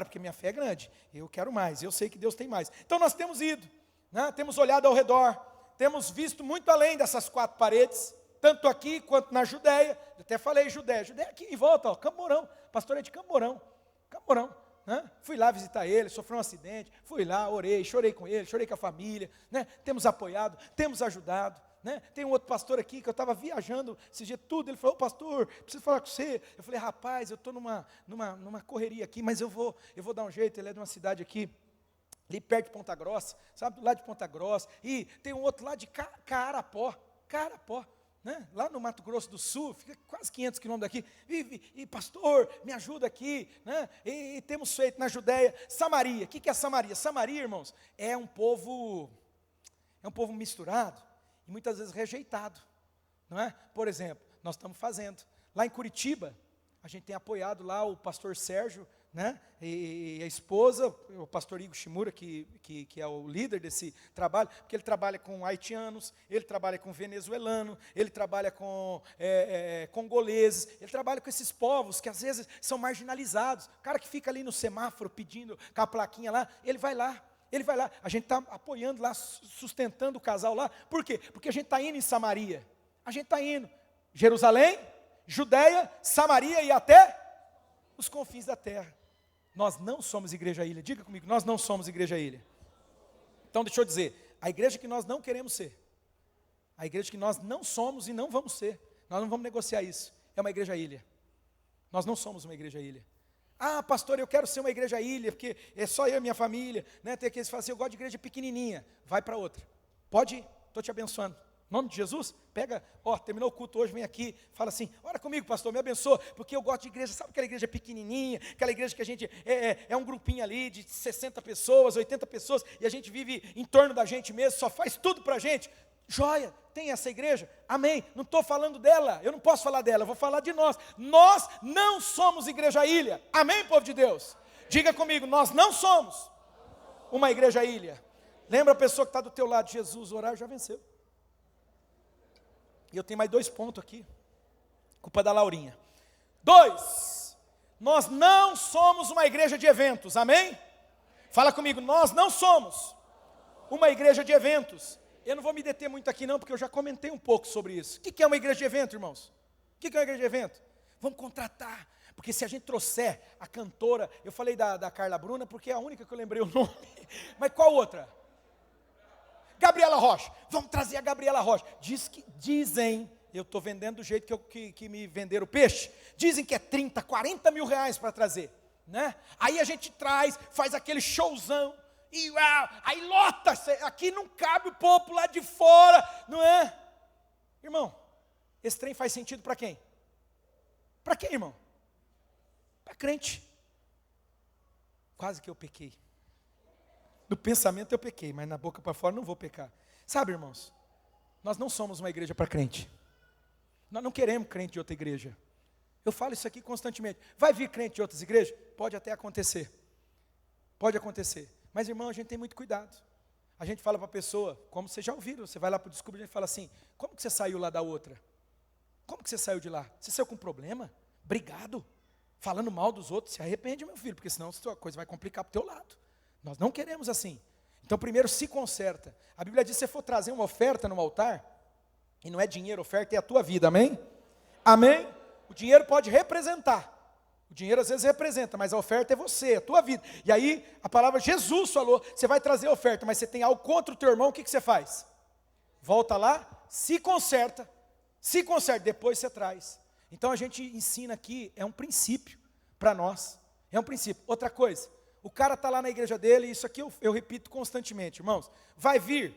Speaker 1: porque minha fé é grande. Eu quero mais, eu sei que Deus tem mais. Então nós temos ido, né, temos olhado ao redor, temos visto muito além dessas quatro paredes, tanto aqui quanto na Judéia. Eu até falei Judéia aqui em volta, Camborão, pastor é de Camborão, né? Fui lá visitar ele, sofreu um acidente, fui lá, orei, chorei com ele, chorei com a família, né? Temos apoiado, temos ajudado, né? Tem um outro pastor aqui que eu estava viajando esse dia tudo, ele falou, pastor, preciso falar com você. Eu falei, rapaz, eu estou numa correria aqui, mas eu vou dar um jeito. Ele é de uma cidade aqui, ali perto de Ponta Grossa, sabe, do lado de Ponta Grossa, e tem um outro lá de Carapó, né? Lá no Mato Grosso do Sul, fica quase 500 quilômetros daqui, e pastor, me ajuda aqui, né? E temos feito na Judéia, Samaria. O que é Samaria? Samaria, irmãos, é um povo misturado, e muitas vezes rejeitado, não é? Por exemplo, nós estamos fazendo, lá em Curitiba, a gente tem apoiado lá o pastor Sérgio, né? E a esposa, o pastor Igor Shimura, que é o líder desse trabalho, porque ele trabalha com haitianos, ele trabalha com venezuelano, ele trabalha com congoleses, ele trabalha com esses povos que às vezes são marginalizados. O cara que fica ali no semáforo pedindo com a plaquinha lá, ele vai lá. A gente está apoiando lá, sustentando o casal lá. Por quê? Porque a gente está indo em Samaria. A gente está indo. Jerusalém, Judeia, Samaria e até os confins da terra. Nós não somos igreja ilha. Diga comigo, nós não somos igreja ilha. Então deixa eu dizer, a igreja que nós não queremos ser, a igreja que nós não somos e não vamos ser, nós não vamos negociar isso, é uma igreja ilha. Nós não somos uma igreja ilha. Ah, pastor, eu quero ser uma igreja ilha, porque é só eu e minha família, né? Tem aqueles que falam assim, eu gosto de igreja pequenininha. Vai para outra. Pode ir, estou te abençoando. Em nome de Jesus, pega, terminou o culto hoje, vem aqui, fala assim, ora comigo, pastor, me abençoa, porque eu gosto de igreja, sabe aquela igreja pequenininha, aquela igreja que a gente, é um grupinho ali de 60 pessoas, 80 pessoas, e a gente vive em torno da gente mesmo, só faz tudo para a gente. Joia, tem essa igreja? Amém. Não estou falando dela, eu não posso falar dela, eu vou falar de nós. Nós não somos igreja ilha. Amém, povo de Deus? Diga comigo, nós não somos uma igreja ilha. Lembra a pessoa que está do teu lado, Jesus, orar já venceu. E eu tenho mais 2 pontos aqui. Culpa da Laurinha. 2, nós não somos uma igreja de eventos, amém? Fala comigo, nós não somos uma igreja de eventos. Eu não vou me deter muito aqui não, porque eu já comentei um pouco sobre isso. O que é uma igreja de evento, irmãos? O que é uma igreja de evento? Vamos contratar, porque se a gente trouxer a cantora, eu falei da Carla Bruna, porque é a única que eu lembrei o nome, mas qual outra? Gabriela Rocha, vamos trazer a Gabriela Rocha. Dizem, eu estou vendendo do jeito que me venderam o peixe, dizem que é 30, 40 mil reais para trazer, né? Aí a gente traz, faz aquele showzão, e aí lota, aqui não cabe o povo lá de fora, não é? Irmão, esse trem faz sentido para quem? Para quem, irmão? Para crente. Quase que eu pequei. No pensamento eu pequei, mas na boca para fora não vou pecar. Sabe, irmãos, nós não somos uma igreja para crente. Nós não queremos crente de outra igreja. Eu falo isso aqui constantemente. Vai vir crente de outras igrejas? Pode até acontecer. Pode acontecer. Mas, irmão, a gente tem muito cuidado. A gente fala para a pessoa, como vocês já ouviram, você vai lá para o Descubra e a gente fala assim, como que você saiu lá da outra? Como que você saiu de lá? Você saiu com problema? Brigado? Falando mal dos outros? Se arrepende, meu filho, porque senão a coisa vai complicar para o teu lado. Nós não queremos assim. Então, primeiro, se conserta. A Bíblia diz que se você for trazer uma oferta no altar, e não é dinheiro, oferta é a tua vida, amém? Amém? O dinheiro pode representar. O dinheiro às vezes representa, mas a oferta é você, é a tua vida. E aí, a palavra Jesus falou, você vai trazer a oferta, mas você tem algo contra o teu irmão, o que você faz? Volta lá, se conserta, depois você traz. Então a gente ensina aqui, é um princípio para nós, é um princípio. Outra coisa, o cara está lá na igreja dele, isso aqui eu repito constantemente, irmãos, vai vir,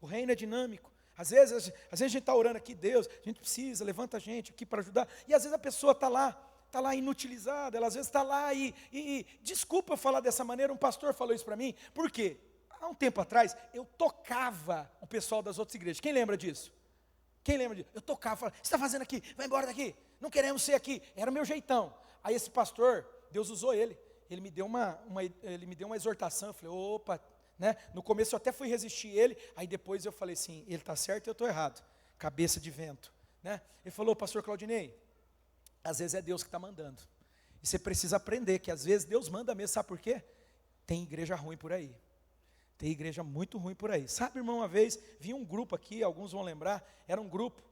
Speaker 1: o reino é dinâmico. Às vezes a gente está orando aqui, Deus, a gente precisa, levanta a gente aqui para ajudar, e às vezes a pessoa está lá inutilizada, ela às vezes está lá e desculpa eu falar dessa maneira, um pastor falou isso para mim, por quê? Há um tempo atrás, eu tocava o pessoal das outras igrejas, quem lembra disso? Eu tocava, falava, o que você está fazendo aqui? Vai embora daqui, não queremos ser aqui, era o meu jeitão. Aí esse pastor, Deus usou ele me deu uma exortação, eu falei, opa, né? No começo eu até fui resistir ele, aí depois eu falei assim, ele está certo e eu estou errado, cabeça de vento, né? Ele falou, pastor Claudinei, às vezes é Deus que está mandando, e você precisa aprender que às vezes Deus manda mesmo, sabe por quê? Tem igreja ruim por aí, tem igreja muito ruim por aí, sabe, irmão, uma vez, vinha um grupo aqui, alguns vão lembrar, era um grupo,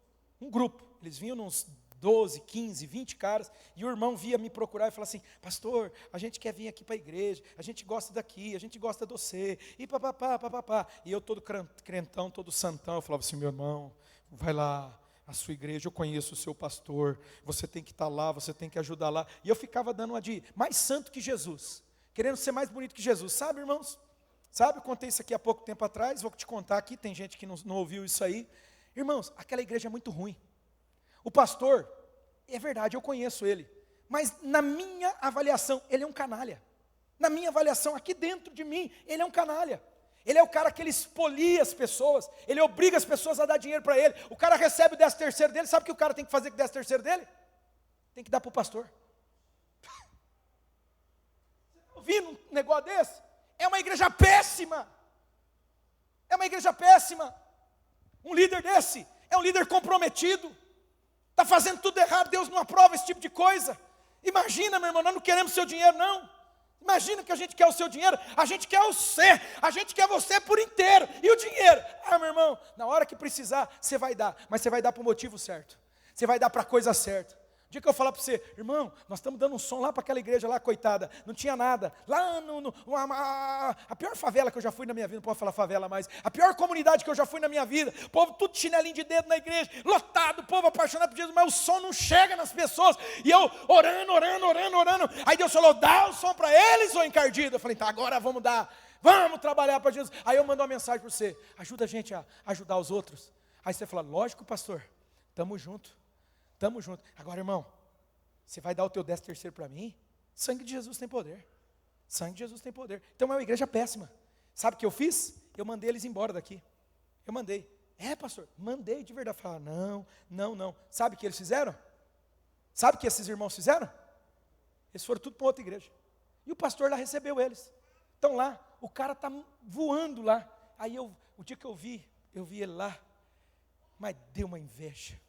Speaker 1: eles vinham uns 12, 15, 20 caras, e o irmão via me procurar e falava assim, pastor, a gente quer vir aqui para a igreja, a gente gosta daqui, a gente gosta de você, e papapá, e eu todo crentão, todo santão, eu falava assim, meu irmão, vai lá, a sua igreja, eu conheço o seu pastor, você tem que estar lá, você tem que ajudar lá, e eu ficava dando uma de mais santo que Jesus, querendo ser mais bonito que Jesus, sabe, irmãos? Sabe, eu contei isso aqui há pouco tempo atrás, vou te contar aqui, tem gente que não ouviu isso aí, irmãos, aquela igreja é muito ruim, o pastor, é verdade, eu conheço ele, mas na minha avaliação, ele é um canalha, na minha avaliação, aqui dentro de mim, ele é um canalha, ele é o cara que ele expolia as pessoas, ele obriga as pessoas a dar dinheiro para ele, o cara recebe o 10º dele, sabe o que o cara tem que fazer com o 10º dele? Tem que dar para o pastor. ouvindo um negócio desse? É uma igreja péssima. É uma igreja péssima. Um líder desse é um líder comprometido. Está fazendo tudo errado, Deus não aprova esse tipo de coisa. Imagina, meu irmão, nós não queremos seu dinheiro, não. Imagina que a gente quer o seu dinheiro, a gente quer você, a gente quer você por inteiro. E o dinheiro? Ah, meu irmão, na hora que precisar, você vai dar. Mas você vai dar para o motivo certo. Você vai dar para a coisa certa. O dia que eu falar para você, irmão, nós estamos dando um som lá para aquela igreja lá, coitada, não tinha nada. Lá a pior favela que eu já fui na minha vida, não posso falar favela mais, a pior comunidade que eu já fui na minha vida, povo tudo chinelinho de dedo na igreja, lotado, povo apaixonado por Jesus, mas o som não chega nas pessoas. E eu orando. Aí Deus falou, dá o som para eles, ô encardido. Eu falei, tá, agora vamos dar, vamos trabalhar para Jesus. Aí eu mando uma mensagem para você, ajuda a gente a ajudar os outros. Aí você fala, lógico, pastor, estamos juntos. Tamo junto. Agora, irmão, você vai dar o teu 10º para mim? Sangue de Jesus tem poder. Sangue de Jesus tem poder. Então é uma igreja péssima. Sabe o que eu fiz? Eu mandei eles embora daqui. Eu mandei. É, pastor, mandei de verdade. Falaram, não. Sabe o que eles fizeram? Sabe o que esses irmãos fizeram? Eles foram tudo para outra igreja. E o pastor lá recebeu eles. Então lá, o cara está voando lá. Aí o dia que eu vi ele lá, mas deu uma inveja.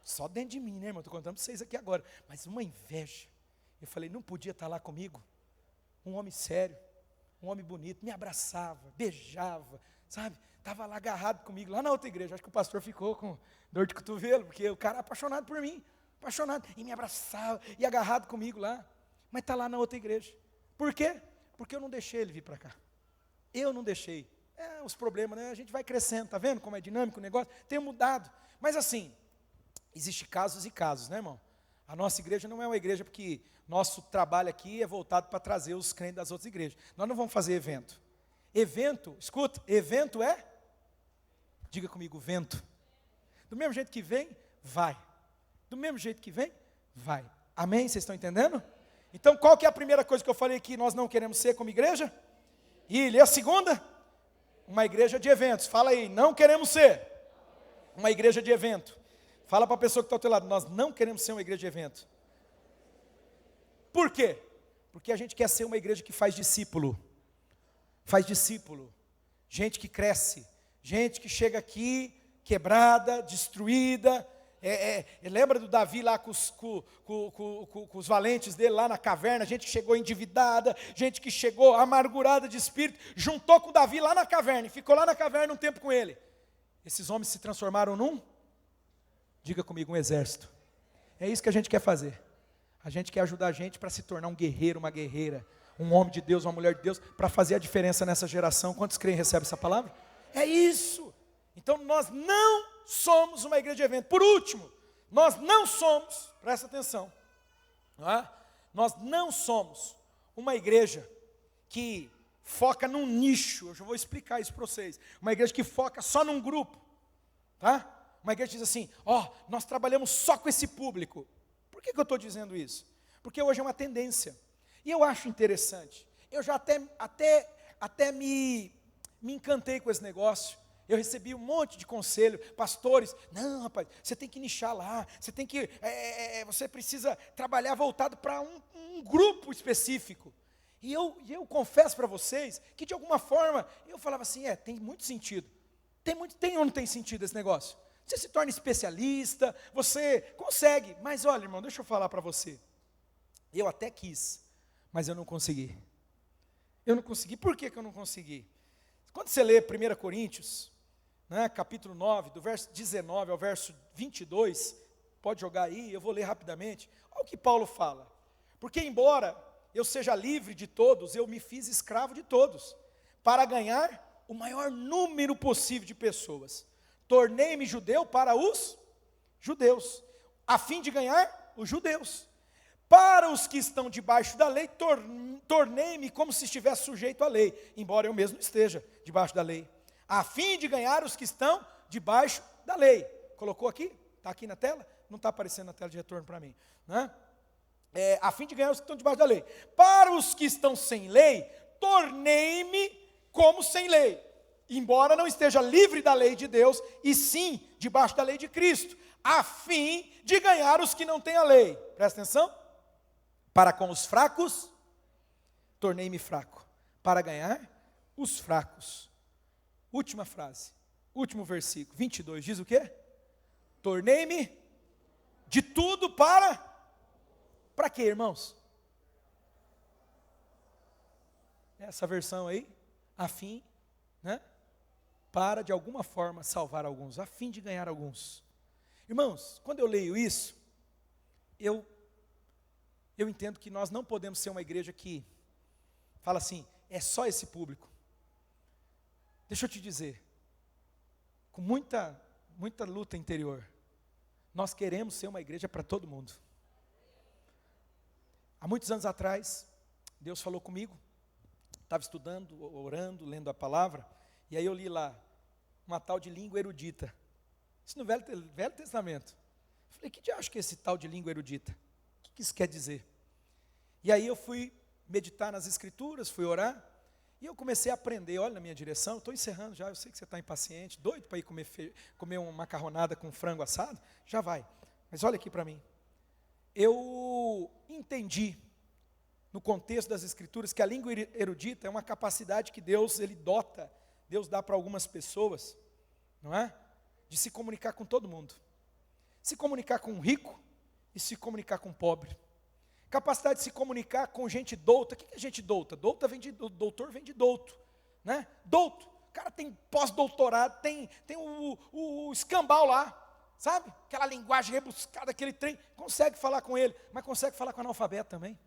Speaker 1: Só dentro de mim, né, irmão? Estou contando para vocês aqui agora. Mas uma inveja. Eu falei, não podia estar lá comigo? Um homem sério, um homem bonito, me abraçava, beijava, sabe? Estava lá agarrado comigo, lá na outra igreja. Acho que o pastor ficou com dor de cotovelo, porque o cara é apaixonado por mim, apaixonado. E me abraçava, e agarrado comigo lá. Mas está lá na outra igreja. Por quê? Porque eu não deixei ele vir para cá. Eu não deixei. Os problemas, né? A gente vai crescendo, tá vendo como é dinâmico o negócio? Tem mudado. Mas assim, existem casos e casos, né, irmão? A nossa igreja não é uma igreja porque nosso trabalho aqui é voltado para trazer os crentes das outras igrejas. Nós não vamos fazer evento. Evento, escuta, evento é? Diga comigo, vento. Do mesmo jeito que vem, vai. Do mesmo jeito que vem, vai. Amém? Vocês estão entendendo? Então, qual que é a primeira coisa que eu falei que nós não queremos ser como igreja? E a segunda? Uma igreja de eventos. Fala aí, não queremos ser uma igreja de evento. Fala para a pessoa que está ao teu lado, nós não queremos ser uma igreja de evento. Por quê? Porque a gente quer ser uma igreja que faz discípulo. Faz discípulo. Gente que cresce. Gente que chega aqui quebrada, destruída. Lembra do Davi lá com os valentes dele lá na caverna? Gente que chegou endividada, gente que chegou amargurada de espírito, juntou com Davi lá na caverna e ficou lá na caverna um tempo com ele. Esses homens se transformaram num? Diga comigo, um exército. É isso que a gente quer fazer. A gente quer ajudar a gente para se tornar um guerreiro, uma guerreira, um homem de Deus, uma mulher de Deus, para fazer a diferença nessa geração. Quantos creem e recebem essa palavra? É isso. Então nós não somos uma igreja de evento. Por último, nós não somos, presta atenção, não é? Nós não somos uma igreja que foca num nicho. Eu já vou explicar isso para vocês. Uma igreja que foca só num grupo, tá? Uma igreja diz assim, nós trabalhamos só com esse público. Por que eu estou dizendo isso? Porque hoje é uma tendência. E eu acho interessante. Eu já até me encantei com esse negócio. Eu recebi um monte de conselho, pastores, não rapaz, você tem que nichar lá, você precisa trabalhar voltado para um grupo específico. E eu confesso para vocês que de alguma forma, eu falava assim, tem muito sentido. Tem ou não tem sentido esse negócio? Você se torna especialista, você consegue. Mas olha, irmão, deixa eu falar para você. Eu até quis, mas eu não consegui. Eu não consegui. Por que eu não consegui? Quando você lê 1 Coríntios, né, capítulo 9, do verso 19 ao verso 22, pode jogar aí, eu vou ler rapidamente. Olha o que Paulo fala. Porque embora eu seja livre de todos, eu me fiz escravo de todos, para ganhar o maior número possível de pessoas. Tornei-me judeu para os judeus, a fim de ganhar os judeus. Para os que estão debaixo da lei, tornei-me como se estivesse sujeito à lei, embora eu mesmo esteja debaixo da lei, a fim de ganhar os que estão debaixo da lei. Colocou aqui? Está aqui na tela? Não está aparecendo na tela de retorno para mim, né? A fim de ganhar os que estão debaixo da lei. Para os que estão sem lei, tornei-me como sem lei, embora não esteja livre da lei de Deus, e sim debaixo da lei de Cristo, a fim de ganhar os que não têm a lei. Presta atenção. Para com os fracos, tornei-me fraco, para ganhar os fracos. Última frase, último versículo, 22, diz o quê? Tornei-me de tudo para quê, irmãos? Essa versão aí, a fim, né? Para de alguma forma salvar alguns, a fim de ganhar alguns. Irmãos, quando eu leio isso, eu entendo que nós não podemos ser uma igreja que fala assim, é só esse público. Deixa eu te dizer, com muita luta interior, nós queremos ser uma igreja para todo mundo. Há muitos anos atrás, Deus falou comigo, estava estudando, orando, lendo a palavra, e aí eu li lá, uma tal de língua erudita. Isso no Velho Testamento. Falei, que diacho que é esse tal de língua erudita? O que isso quer dizer? E aí eu fui meditar nas escrituras, fui orar, e eu comecei a aprender, olha na minha direção, estou encerrando já, eu sei que você está impaciente, doido para ir comer uma macarronada com frango assado, já vai. Mas olha aqui para mim. Eu entendi, no contexto das escrituras, que a língua erudita é uma capacidade que Deus dá para algumas pessoas, não é? De se comunicar com todo mundo. Se comunicar com o rico e se comunicar com o pobre. Capacidade de se comunicar com gente douta. O que é gente douta? Doutor vem de douto, né? Douto. O cara tem pós-doutorado, tem o escambau lá, sabe? Aquela linguagem rebuscada, aquele trem. Consegue falar com ele, mas consegue falar com o analfabeto também.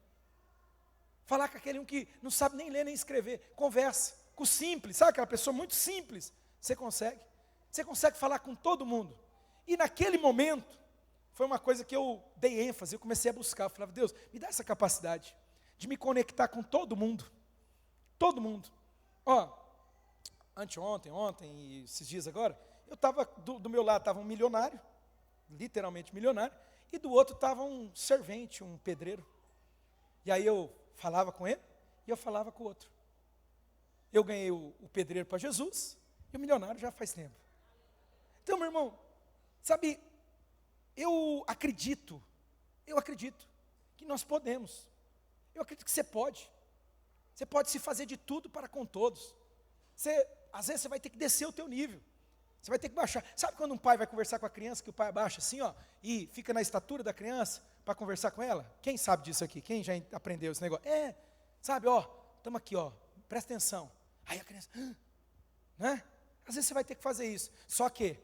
Speaker 1: Falar com aquele que não sabe nem ler nem escrever. Conversa com o simples, sabe aquela pessoa muito simples? Você consegue. Você consegue falar com todo mundo. E naquele momento, foi uma coisa que eu dei ênfase, eu comecei a buscar. Eu falava, Deus, me dá essa capacidade de me conectar com todo mundo. Todo mundo. Ó, anteontem, ontem e esses dias agora, eu estava, do meu lado estava um milionário, literalmente milionário, e do outro estava um servente, um pedreiro. E aí eu falava com ele, e eu falava com o outro. Eu ganhei o pedreiro para Jesus, e o milionário já faz tempo. Então, meu irmão, sabe, eu acredito que nós podemos. Eu acredito que você pode. Você pode se fazer de tudo para com todos. Às vezes você vai ter que descer o teu nível. Você vai ter que baixar. Sabe quando um pai vai conversar com a criança, que o pai abaixa assim, ó, e fica na estatura da criança para conversar com ela? Quem sabe disso aqui? Quem já aprendeu esse negócio? Sabe, ó, estamos aqui, ó, presta atenção. Aí a criança, né? Às vezes você vai ter que fazer isso. Só que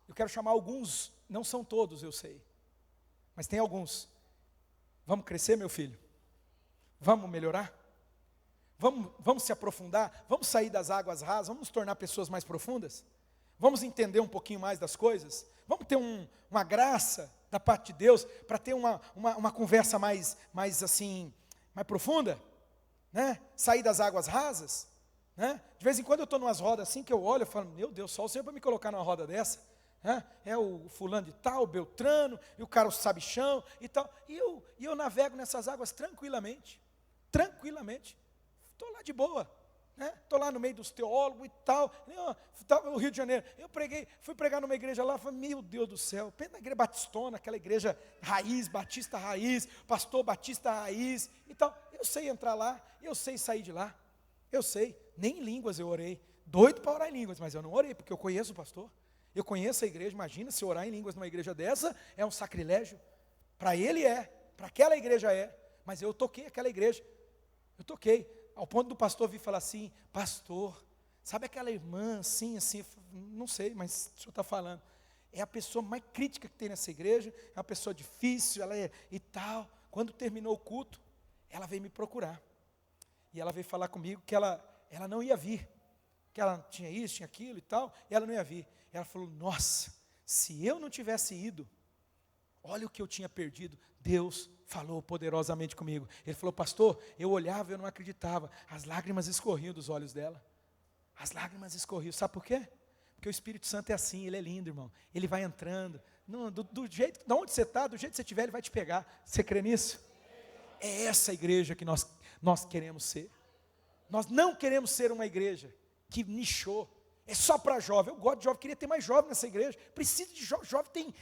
Speaker 1: eu quero chamar alguns, não são todos, eu sei, mas tem alguns. Vamos crescer, meu filho? Vamos melhorar? Vamos se aprofundar? Vamos sair das águas rasas? Vamos nos tornar pessoas mais profundas? Vamos entender um pouquinho mais das coisas? Vamos ter uma graça da parte de Deus para ter uma conversa mais assim, mais profunda? Né? Sair das águas rasas? Né? De vez em quando eu estou numas rodas assim que eu olho e falo, meu Deus, só o Senhor para me colocar numa roda dessa. É o fulano de tal, o Beltrano, e o cara o sabichão e tal. E eu navego nessas águas tranquilamente. Estou lá de boa. Estou lá no meio dos teólogos e tal. No Rio de Janeiro. Fui pregar numa igreja lá, falei, meu Deus do céu, pensa na igreja batistona, aquela igreja raiz, batista raiz, pastor batista raiz e tal. Eu sei entrar lá, eu sei sair de lá. Eu sei, nem em línguas eu orei. Doido para orar em línguas, mas eu não orei, porque eu conheço o pastor. Eu conheço a igreja, imagina, se orar em línguas numa igreja dessa, é um sacrilégio. Para ele para aquela igreja mas eu toquei aquela igreja. Ao ponto do pastor vir falar assim, pastor, sabe aquela irmã assim, não sei, mas o senhor está falando. É a pessoa mais crítica que tem nessa igreja, é uma pessoa difícil, ela é e tal. Quando terminou o culto, ela veio me procurar. E ela veio falar comigo que ela não ia vir. Que ela tinha isso, tinha aquilo e tal, e ela não ia vir. Ela falou, nossa, se eu não tivesse ido, olha o que eu tinha perdido. Deus falou poderosamente comigo. Ele falou, pastor, eu olhava e eu não acreditava. As lágrimas escorriam dos olhos dela. As lágrimas escorriam. Sabe por quê? Porque o Espírito Santo é assim, ele é lindo, irmão. Ele vai entrando. Do jeito, de onde você está, do jeito que você estiver, ele vai te pegar. Você crê nisso? É essa igreja que nós queremos ser. Nós não queremos ser uma igreja que nichou. É só para jovem. Eu gosto de jovem, queria ter mais jovem nessa igreja. Preciso de jovem,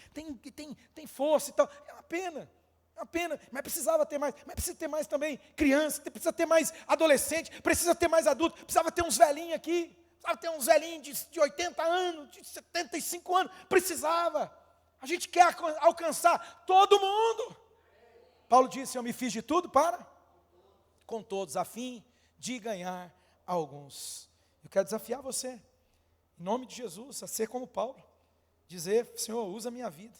Speaker 1: tem força e tal. É uma pena. É uma pena, mas precisava ter mais. Mas precisa ter mais também criança, precisa ter mais adolescente, precisa ter mais adulto, precisava ter uns velhinhos aqui, precisava ter uns velhinhos de 80 anos, de 75 anos, precisava. A gente quer alcançar todo mundo. Paulo disse, eu me fiz de tudo com todos, a fim de ganhar alguns. Eu quero desafiar você, em nome de Jesus, a ser como Paulo. Dizer, Senhor, usa a minha vida.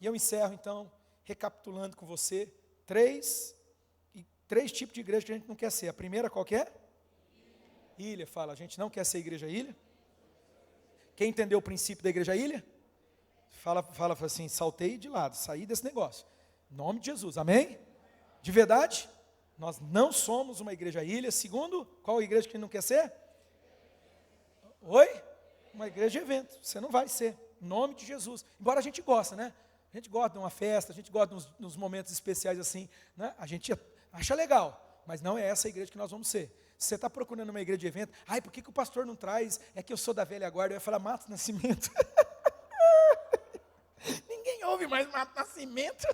Speaker 1: E eu encerro então, recapitulando com você, três tipos de igreja que a gente não quer ser. A primeira qual que é? Ilha, fala, a gente não quer ser igreja ilha. Quem entendeu o princípio da igreja ilha? Fala assim, saltei de lado, saí desse negócio. Em nome de Jesus, amém? De verdade, nós não somos uma igreja ilha. Segundo, qual igreja que não quer ser? Oi? Uma igreja de evento, você não vai ser. Em nome de Jesus. Embora a gente goste, né? A gente gosta de uma festa, a gente gosta nos momentos especiais assim, né? A gente acha legal, mas não é essa a igreja que nós vamos ser. Se você está procurando uma igreja de evento, por que o pastor não traz? É que eu sou da velha guarda, eu ia falar Mato Nascimento. Ninguém ouve mais Mato Nascimento.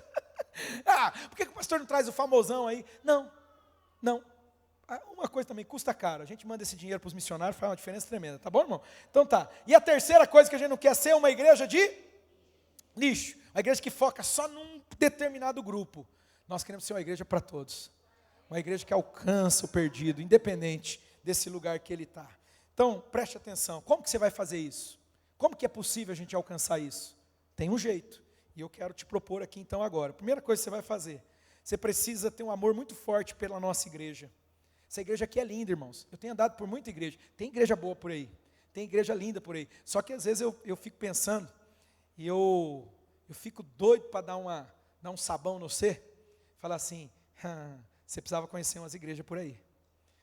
Speaker 1: Por que o pastor não traz o famosão aí? Não. Uma coisa também, custa caro. A gente manda esse dinheiro para os missionários, faz uma diferença tremenda, tá bom, irmão? Então tá. E a terceira coisa que a gente não quer ser é uma igreja de lixo. Uma igreja que foca só num determinado grupo. Nós queremos ser uma igreja para todos. Uma igreja que alcança o perdido, independente desse lugar que ele está. Então, preste atenção. Como que você vai fazer isso? Como que é possível a gente alcançar isso? Tem um jeito. E eu quero te propor aqui então agora. A primeira coisa que você vai fazer, você precisa ter um amor muito forte pela nossa igreja. Essa igreja aqui é linda, irmãos. Eu tenho andado por muita igreja. Tem igreja boa por aí. Tem igreja linda por aí. Só que às vezes eu fico pensando, e eu fico doido para dar um sabão no você. Falar assim, você precisava conhecer umas igrejas por aí.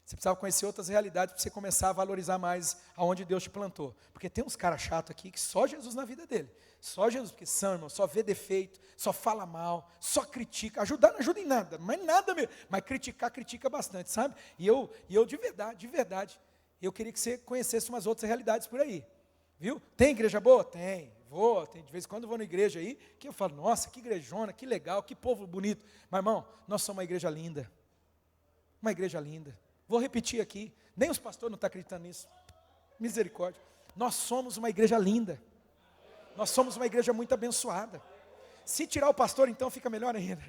Speaker 1: Você precisava conhecer outras realidades para você começar a valorizar mais aonde Deus te plantou. Porque tem uns caras chatos aqui que só Jesus na vida dele. Só Jesus, porque são, irmão, só vê defeito, só fala mal, só critica. Ajudar não ajuda em nada, mas nada mesmo. Mas critica bastante, sabe? E eu de verdade, eu queria que você conhecesse umas outras realidades por aí. Viu? Tem igreja boa? Tem. De vez em quando eu vou na igreja aí, que eu falo, nossa, que igrejona, que legal, que povo bonito. Mas, irmão, nós somos uma igreja linda. Uma igreja linda. Vou repetir aqui, nem os pastores não estão acreditando nisso. Misericórdia. Nós somos uma igreja linda. Nós somos uma igreja muito abençoada. Se tirar o pastor, então fica melhor ainda.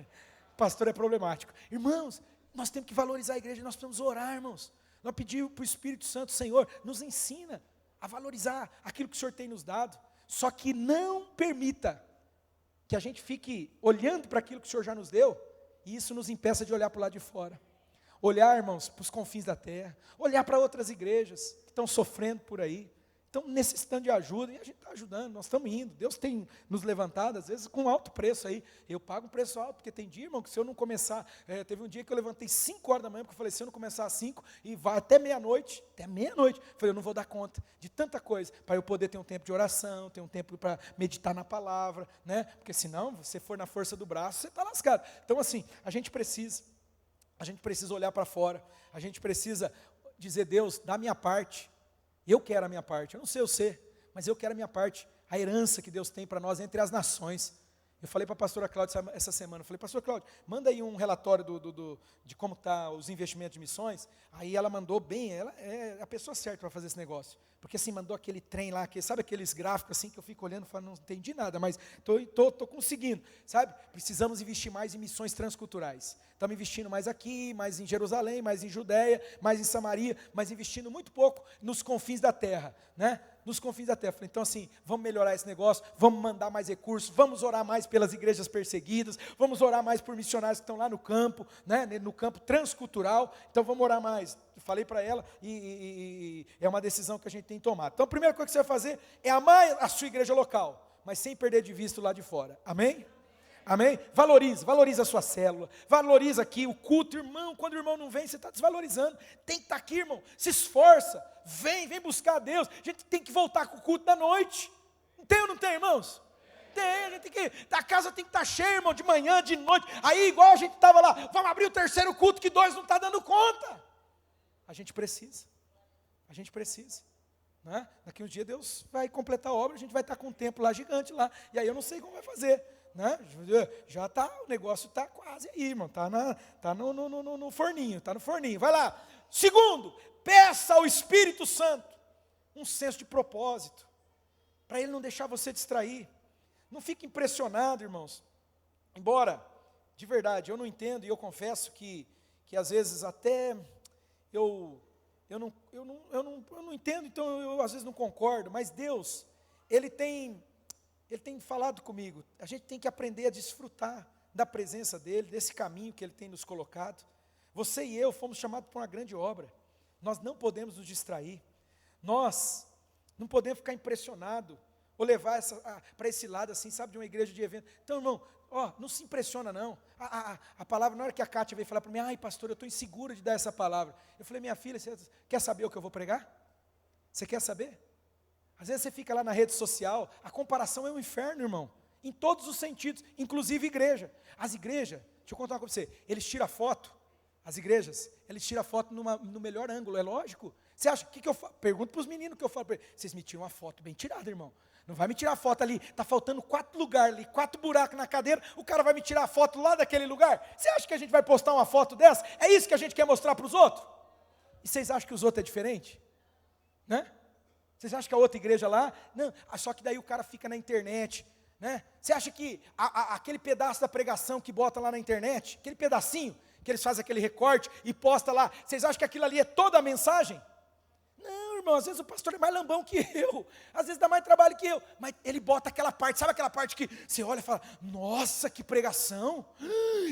Speaker 1: O pastor é problemático. Irmãos, nós temos que valorizar a igreja, nós precisamos orar, irmãos. Nós pedimos para o Espírito Santo, Senhor, nos ensina a valorizar aquilo que o Senhor tem nos dado. Só que não permita que a gente fique olhando para aquilo que o Senhor já nos deu, e isso nos impeça de olhar para o lado de fora. Olhar, irmãos, para os confins da terra, olhar para outras igrejas que estão sofrendo por aí, estão necessitando de ajuda, e a gente está ajudando, nós estamos indo. Deus tem nos levantado, às vezes, com alto preço aí. Eu pago um preço alto, porque tem dia, irmão, que se eu não começar, teve um dia que eu levantei 5 horas da manhã, porque eu falei, se eu não começar às 5, e vai até meia-noite, falei, eu não vou dar conta de tanta coisa, para eu poder ter um tempo de oração, ter um tempo para meditar na palavra, né? Porque senão, você for na força do braço, você está lascado. Então, assim, a gente precisa olhar para fora, a gente precisa dizer, Deus, dá a minha parte. Eu quero a minha parte, eu não sei você, mas eu quero a minha parte, a herança que Deus tem para nós entre as nações. Eu falei para a pastora Cláudia essa semana, eu falei, pastor Cláudia, manda aí um relatório de como estão os investimentos de missões. Aí ela mandou bem, ela é a pessoa certa para fazer esse negócio. Porque assim, mandou aquele trem lá, sabe aqueles gráficos assim que eu fico olhando e falo, não entendi nada, mas estou conseguindo, sabe? Precisamos investir mais em missões transculturais. Estamos investindo mais aqui, mais em Jerusalém, mais em Judeia, mais em Samaria, mas investindo muito pouco nos confins da terra, né? Nos confins da terra. Falei, então assim, vamos melhorar esse negócio, vamos mandar mais recursos, vamos orar mais pelas igrejas perseguidas, vamos orar mais por missionários que estão lá no campo, né? No campo transcultural, então vamos orar mais. Eu falei para ela e é uma decisão que a gente tem tomado. Então a primeira coisa que você vai fazer é amar a sua igreja local, mas sem perder de vista o lado de fora, amém? Amém? Valoriza a sua célula, valoriza aqui o culto, irmão. Quando o irmão não vem, você está desvalorizando. Tem que estar aqui, irmão, se esforça, vem buscar a Deus. A gente tem que voltar com o culto da noite. Não tem ou não tem, irmãos? Tem, a gente tem que, a casa tem que estar cheia, irmão, de manhã, de noite. Aí igual a gente estava lá, vamos abrir o terceiro culto que 2 não está dando conta. A gente precisa, né? Daqui uns dias Deus vai completar a obra, a gente vai estar com um templo lá gigante lá, e aí eu não sei como vai fazer, né? Já está, o negócio está quase aí, irmão. Está no forninho, está no forninho. Vai lá. Segundo, peça ao Espírito Santo um senso de propósito, para ele não deixar você distrair. Não fique impressionado, irmãos. Embora, de verdade, eu não entendo, e eu confesso que às vezes até eu não entendo, então eu às vezes não concordo, mas Deus, Ele tem falado comigo. A gente tem que aprender a desfrutar da presença dEle, desse caminho que Ele tem nos colocado. Você e eu fomos chamados para uma grande obra. Nós não podemos nos distrair. Nós não podemos ficar impressionados ou levar para esse lado assim, sabe, de uma igreja de evento. Então, irmão, não se impressiona não. A palavra, na hora que a Kátia veio falar para mim, ai pastor, eu estou insegura de dar essa palavra. Eu falei, minha filha, você quer saber o que eu vou pregar? Você quer saber? Às vezes você fica lá na rede social, a comparação é um inferno, irmão. Em todos os sentidos, inclusive igreja. As igrejas, deixa eu contar uma coisa para você, eles tiram foto, as igrejas, eles tiram foto no melhor ângulo, é lógico. Você acha, que eu falo? Pergunto para os meninos que eu falo para eles, vocês me tiram uma foto bem tirada, irmão. Não vai me tirar a foto ali, está faltando 4 lugares ali, 4 buracos na cadeira, o cara vai me tirar a foto lá daquele lugar? Você acha que a gente vai postar uma foto dessa? É isso que a gente quer mostrar para os outros? E vocês acham que os outros é diferente? Né? Vocês acham que a outra igreja lá? Não, só que daí o cara fica na internet, né? Você acha que aquele pedaço da pregação que bota lá na internet, aquele pedacinho, que eles fazem aquele recorte e posta lá, vocês acham que aquilo ali é toda a mensagem? Não, irmão, às vezes o pastor é mais lambão que eu, às vezes dá mais trabalho que eu, mas ele bota aquela parte, sabe aquela parte que você olha e fala, nossa, que pregação,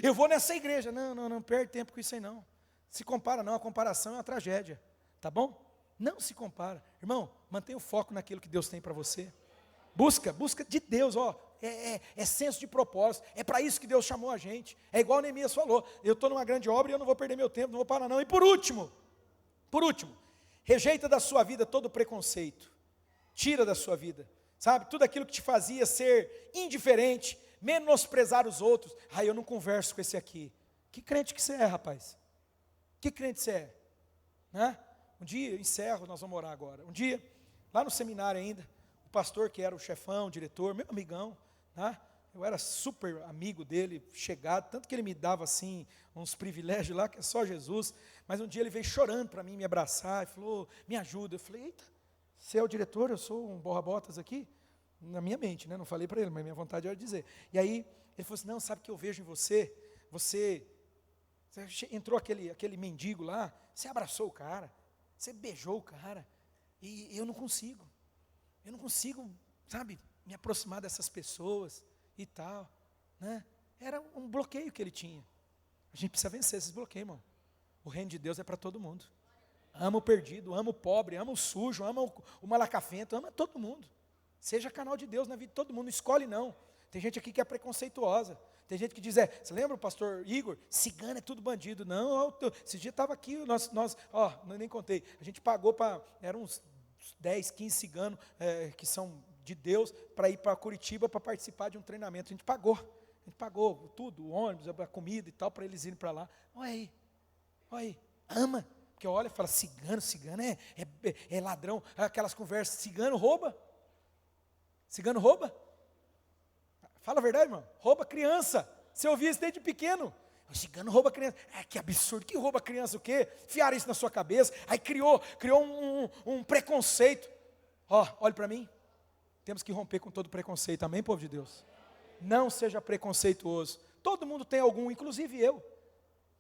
Speaker 1: eu vou nessa igreja. Não perde tempo com isso aí não. Se compara não, a comparação é uma tragédia, tá bom? Não se compara. Irmão, mantenha o foco naquilo que Deus tem para você. Busca de Deus, é senso de propósito, é para isso que Deus chamou a gente. É igual Neemias falou, eu estou numa grande obra e eu não vou perder meu tempo, não vou parar não. E por último, rejeita da sua vida todo preconceito, tira da sua vida, sabe, tudo aquilo que te fazia ser indiferente, menosprezar os outros. Eu não converso com esse aqui. Que crente que você é, rapaz? Que crente você é? Né? Um dia, eu encerro, nós vamos orar agora. Um dia, lá no seminário ainda, o pastor que era o chefão, o diretor, meu amigão, né? Eu era super amigo dele, chegado, tanto que ele me dava assim, uns privilégios lá, que é só Jesus, mas um dia ele veio chorando para mim, me abraçar, e falou, me ajuda. Eu falei, eita, você é o diretor, eu sou um borra-botas aqui? Na minha mente, né? Não falei para ele, mas minha vontade era dizer. E aí, ele falou assim, não, sabe o que eu vejo em você? Você entrou aquele mendigo lá, você abraçou o cara, você beijou o cara, e eu não consigo, sabe, me aproximar dessas pessoas e tal, né? Era um bloqueio que ele tinha. A gente precisa vencer esses bloqueios, irmão. O reino de Deus é para todo mundo. Ama o perdido, ama o pobre, ama o sujo, ama o malacafento, ama todo mundo. Seja canal de Deus na vida de todo mundo, não escolhe não. Tem gente aqui que é preconceituosa. Tem gente que diz, você lembra o pastor Igor? Cigano é tudo bandido. Não, esse dia estava aqui, nem contei. A gente pagou eram uns 10, 15 ciganos que são de Deus, para ir para Curitiba para participar de um treinamento. A gente pagou tudo, o ônibus, a comida e tal, para eles irem para lá. Olha aí, ama. Porque olha e fala, cigano é ladrão, aquelas conversas, cigano rouba. Fala a verdade, irmão, rouba criança. Você ouvia isso desde pequeno. O cigano rouba criança. Que absurdo, que rouba criança o quê? Fiaram isso na sua cabeça, aí criou um preconceito. Olhe para mim, temos que romper com todo preconceito, amém, povo de Deus? Não seja preconceituoso. Todo mundo tem algum, inclusive eu.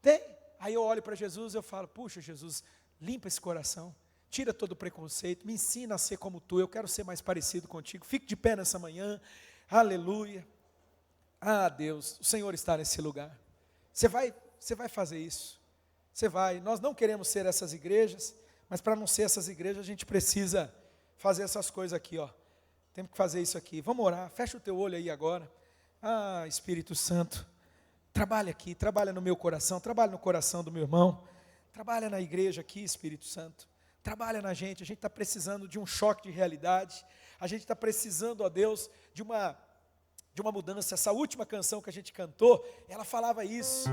Speaker 1: Tem. Aí eu olho para Jesus e eu falo, puxa Jesus, limpa esse coração, tira todo o preconceito, me ensina a ser como tu, eu quero ser mais parecido contigo. Fique de pé nessa manhã, aleluia. Deus, o Senhor está nesse lugar. Você vai fazer isso. Você vai. Nós não queremos ser essas igrejas, mas para não ser essas igrejas, a gente precisa fazer essas coisas aqui, Temos que fazer isso aqui. Vamos orar. Fecha o teu olho aí agora. Espírito Santo, trabalha aqui, trabalha no meu coração, trabalha no coração do meu irmão, trabalha na igreja aqui, Espírito Santo. Trabalha na gente. A gente está precisando de um choque de realidade. A gente está precisando, ó Deus, de uma mudança. Essa última canção que a gente cantou, ela falava isso.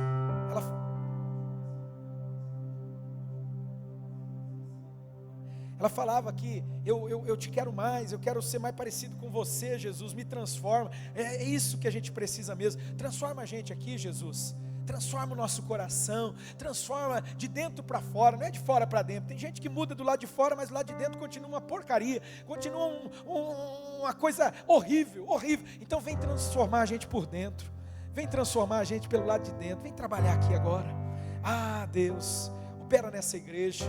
Speaker 1: Ela falava que eu te quero mais, eu quero ser mais parecido com você, Jesus, me transforma. É isso que a gente precisa mesmo. Transforma a gente aqui, Jesus. Transforma o nosso coração, transforma de dentro para fora, não é de fora para dentro. Tem gente que muda do lado de fora, mas do lado de dentro continua uma porcaria, continua uma coisa horrível, horrível. Então vem transformar a gente por dentro, vem transformar a gente pelo lado de dentro, vem trabalhar aqui agora. Ah, Deus, opera nessa igreja,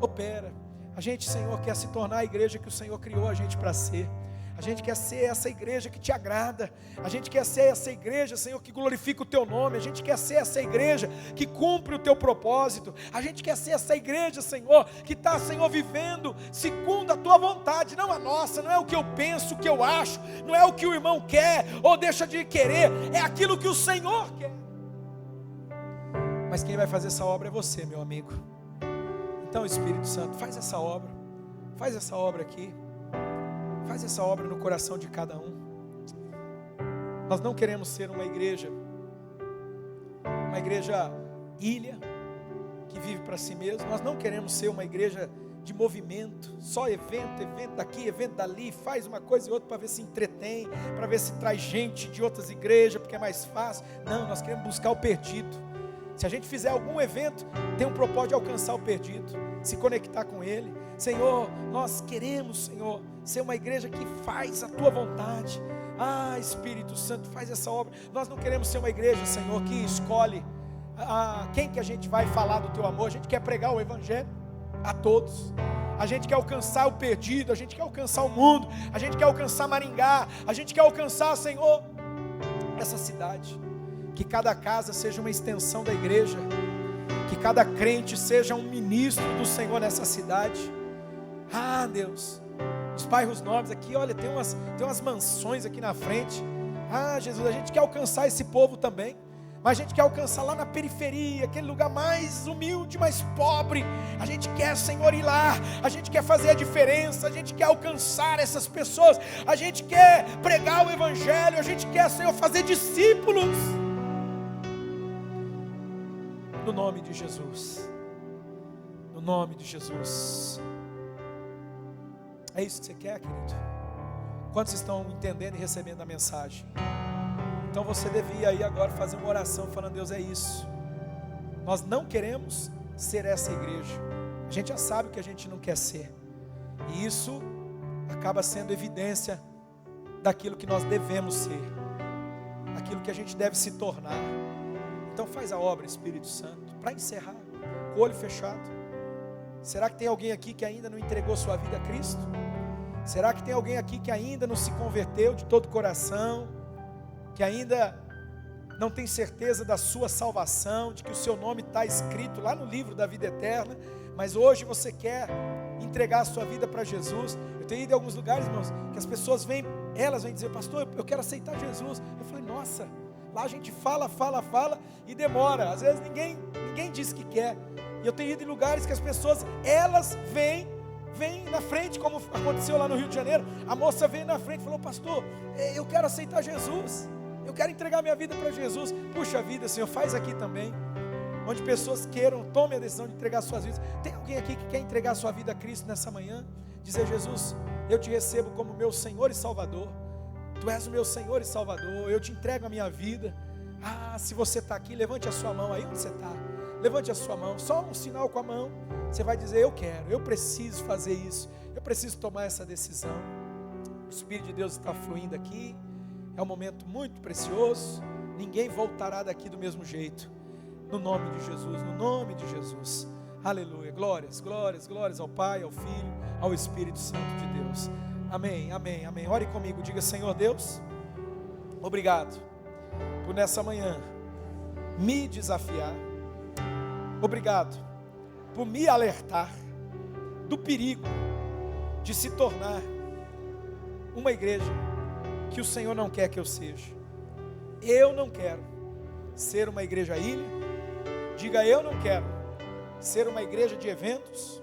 Speaker 1: opera. A gente, Senhor, quer se tornar a igreja que o Senhor criou a gente para ser. A gente quer ser essa igreja que te agrada. A gente quer ser essa igreja, Senhor, que glorifica o teu nome. A gente quer ser essa igreja que cumpre o teu propósito. A gente quer ser essa igreja, Senhor, que está, Senhor, vivendo segundo a tua vontade, não a nossa. Não é o que eu penso, o que eu acho, não é o que o irmão quer ou deixa de querer, é aquilo que o Senhor quer. Mas quem vai fazer essa obra é você, meu amigo. Então, Espírito Santo, faz essa obra aqui, faz essa obra no coração de cada um. Nós não queremos ser uma igreja ilha, que vive para si mesmo. Nós não queremos ser uma igreja de movimento, só evento daqui, evento dali, faz uma coisa e outra para ver se entretém, para ver se traz gente de outras igrejas, porque é mais fácil. Não, nós queremos buscar o perdido. Se a gente fizer algum evento, tem um propósito de alcançar o perdido, se conectar com ele. Senhor, nós queremos, Senhor, ser uma igreja que faz a tua vontade. Ah, Espírito Santo, faz essa obra. Nós não queremos ser uma igreja, Senhor, que escolhe quem que a gente vai falar do teu amor. A gente quer pregar o evangelho a todos. A gente quer alcançar o perdido, a gente quer alcançar o mundo, a gente quer alcançar Maringá, a gente quer alcançar, Senhor, essa cidade. Que cada casa seja uma extensão da igreja, que cada crente seja um ministro do Senhor nessa cidade. Ah, Deus, os bairros nobres aqui, olha, tem umas mansões aqui na frente. Ah, Jesus, a gente quer alcançar esse povo também, mas a gente quer alcançar lá na periferia, aquele lugar mais humilde, mais pobre. A gente quer, Senhor, ir lá, a gente quer fazer a diferença, a gente quer alcançar essas pessoas, a gente quer pregar o evangelho, a gente quer, Senhor, fazer discípulos. No nome de Jesus, no nome de Jesus. É isso que você quer, querido? Quantos estão entendendo e recebendo a mensagem? Então você devia aí agora fazer uma oração falando: Deus, é isso. Nós não queremos ser essa igreja. A gente já sabe o que a gente não quer ser, e isso acaba sendo evidência daquilo que nós devemos ser, aquilo que a gente deve se tornar. Então faz a obra, Espírito Santo, para encerrar, com o olho fechado. Será que tem alguém aqui que ainda não entregou sua vida a Cristo? Será que tem alguém aqui que ainda não se converteu de todo o coração, que ainda não tem certeza da sua salvação, de que o seu nome está escrito lá no livro da vida eterna, mas hoje você quer entregar a sua vida para Jesus? Eu tenho ido em alguns lugares, irmãos, que as pessoas elas vêm dizer: pastor, eu quero aceitar Jesus. Eu falei: nossa, lá a gente fala e demora. Às vezes ninguém diz que quer. E eu tenho ido em lugares que as pessoas, elas vêm na frente, como aconteceu lá no Rio de Janeiro. A moça veio na frente e falou: pastor, eu quero aceitar Jesus, eu quero entregar minha vida para Jesus. Puxa vida, Senhor, faz aqui também, onde pessoas tomem a decisão de entregar suas vidas. Tem alguém aqui que quer entregar sua vida a Cristo nessa manhã? Dizer: Jesus, eu te recebo como meu Senhor e Salvador. Tu és o meu Senhor e Salvador, eu te entrego a minha vida. Ah, se você está aqui, levante a sua mão aí onde você está. Levante a sua mão, só um sinal com a mão. Você vai dizer: eu quero, eu preciso fazer isso, eu preciso tomar essa decisão. O Espírito de Deus está fluindo aqui. É um momento muito precioso. Ninguém voltará daqui do mesmo jeito. No nome de Jesus, no nome de Jesus. Aleluia, glórias, glórias, glórias ao Pai, ao Filho, ao Espírito Santo de Deus. Amém, amém, amém. Ore comigo, diga: Senhor Deus, obrigado por nessa manhã me desafiar. Obrigado por me alertar do perigo de se tornar uma igreja que o Senhor não quer que eu seja. Eu não quero ser uma igreja ilha. Diga: eu não quero ser uma igreja de eventos.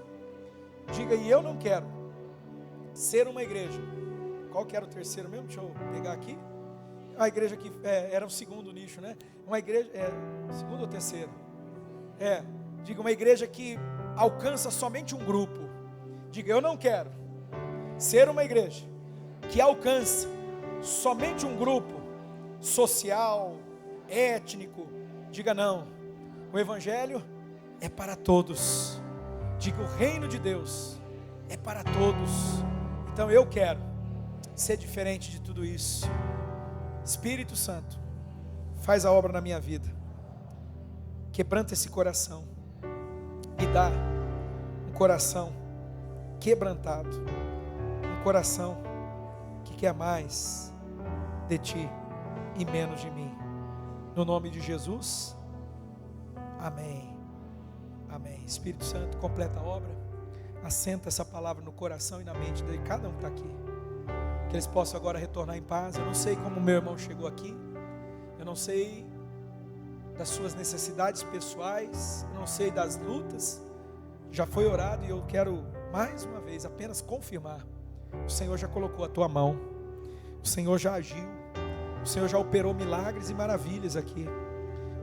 Speaker 1: Diga: e eu não quero ser uma igreja. Qual que era o terceiro mesmo? Deixa eu pegar aqui. A igreja que era o segundo nicho, né? Uma igreja, segundo ou terceiro? Diga: uma igreja que alcança somente um grupo. Diga: eu não quero ser uma igreja que alcance somente um grupo social, étnico. Diga: não, o evangelho é para todos. Diga: o reino de Deus é para todos. Então eu quero ser diferente de tudo isso. Espírito Santo, faz a obra na minha vida, quebranta esse coração, me dá um coração quebrantado, um coração que quer mais de Ti e menos de mim. No nome de Jesus, amém. Amém. Espírito Santo, completa a obra, assenta essa palavra no coração e na mente de cada um que está aqui, que eles possam agora retornar em paz. Eu não sei como meu irmão chegou aqui, eu não sei das suas necessidades pessoais, eu não sei das lutas, já foi orado e eu quero mais uma vez apenas confirmar: o Senhor já colocou a tua mão, o Senhor já agiu, o Senhor já operou milagres e maravilhas aqui,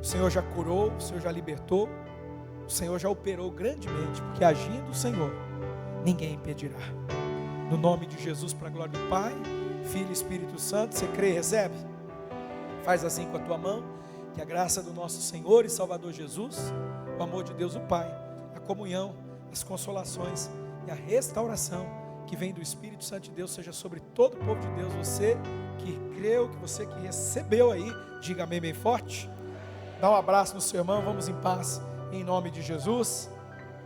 Speaker 1: o Senhor já curou, o Senhor já libertou, o Senhor já operou grandemente, porque agindo o Senhor, ninguém impedirá. No nome de Jesus, para a glória do Pai, Filho e Espírito Santo. Você crê e recebe? Faz assim com a tua mão. Que a graça do nosso Senhor e Salvador Jesus, o amor de Deus o Pai, a comunhão, as consolações e a restauração que vem do Espírito Santo de Deus seja sobre todo o povo de Deus. Você que creu, que você que recebeu aí, diga amém bem forte. Dá um abraço no seu irmão, vamos em paz, em nome de Jesus.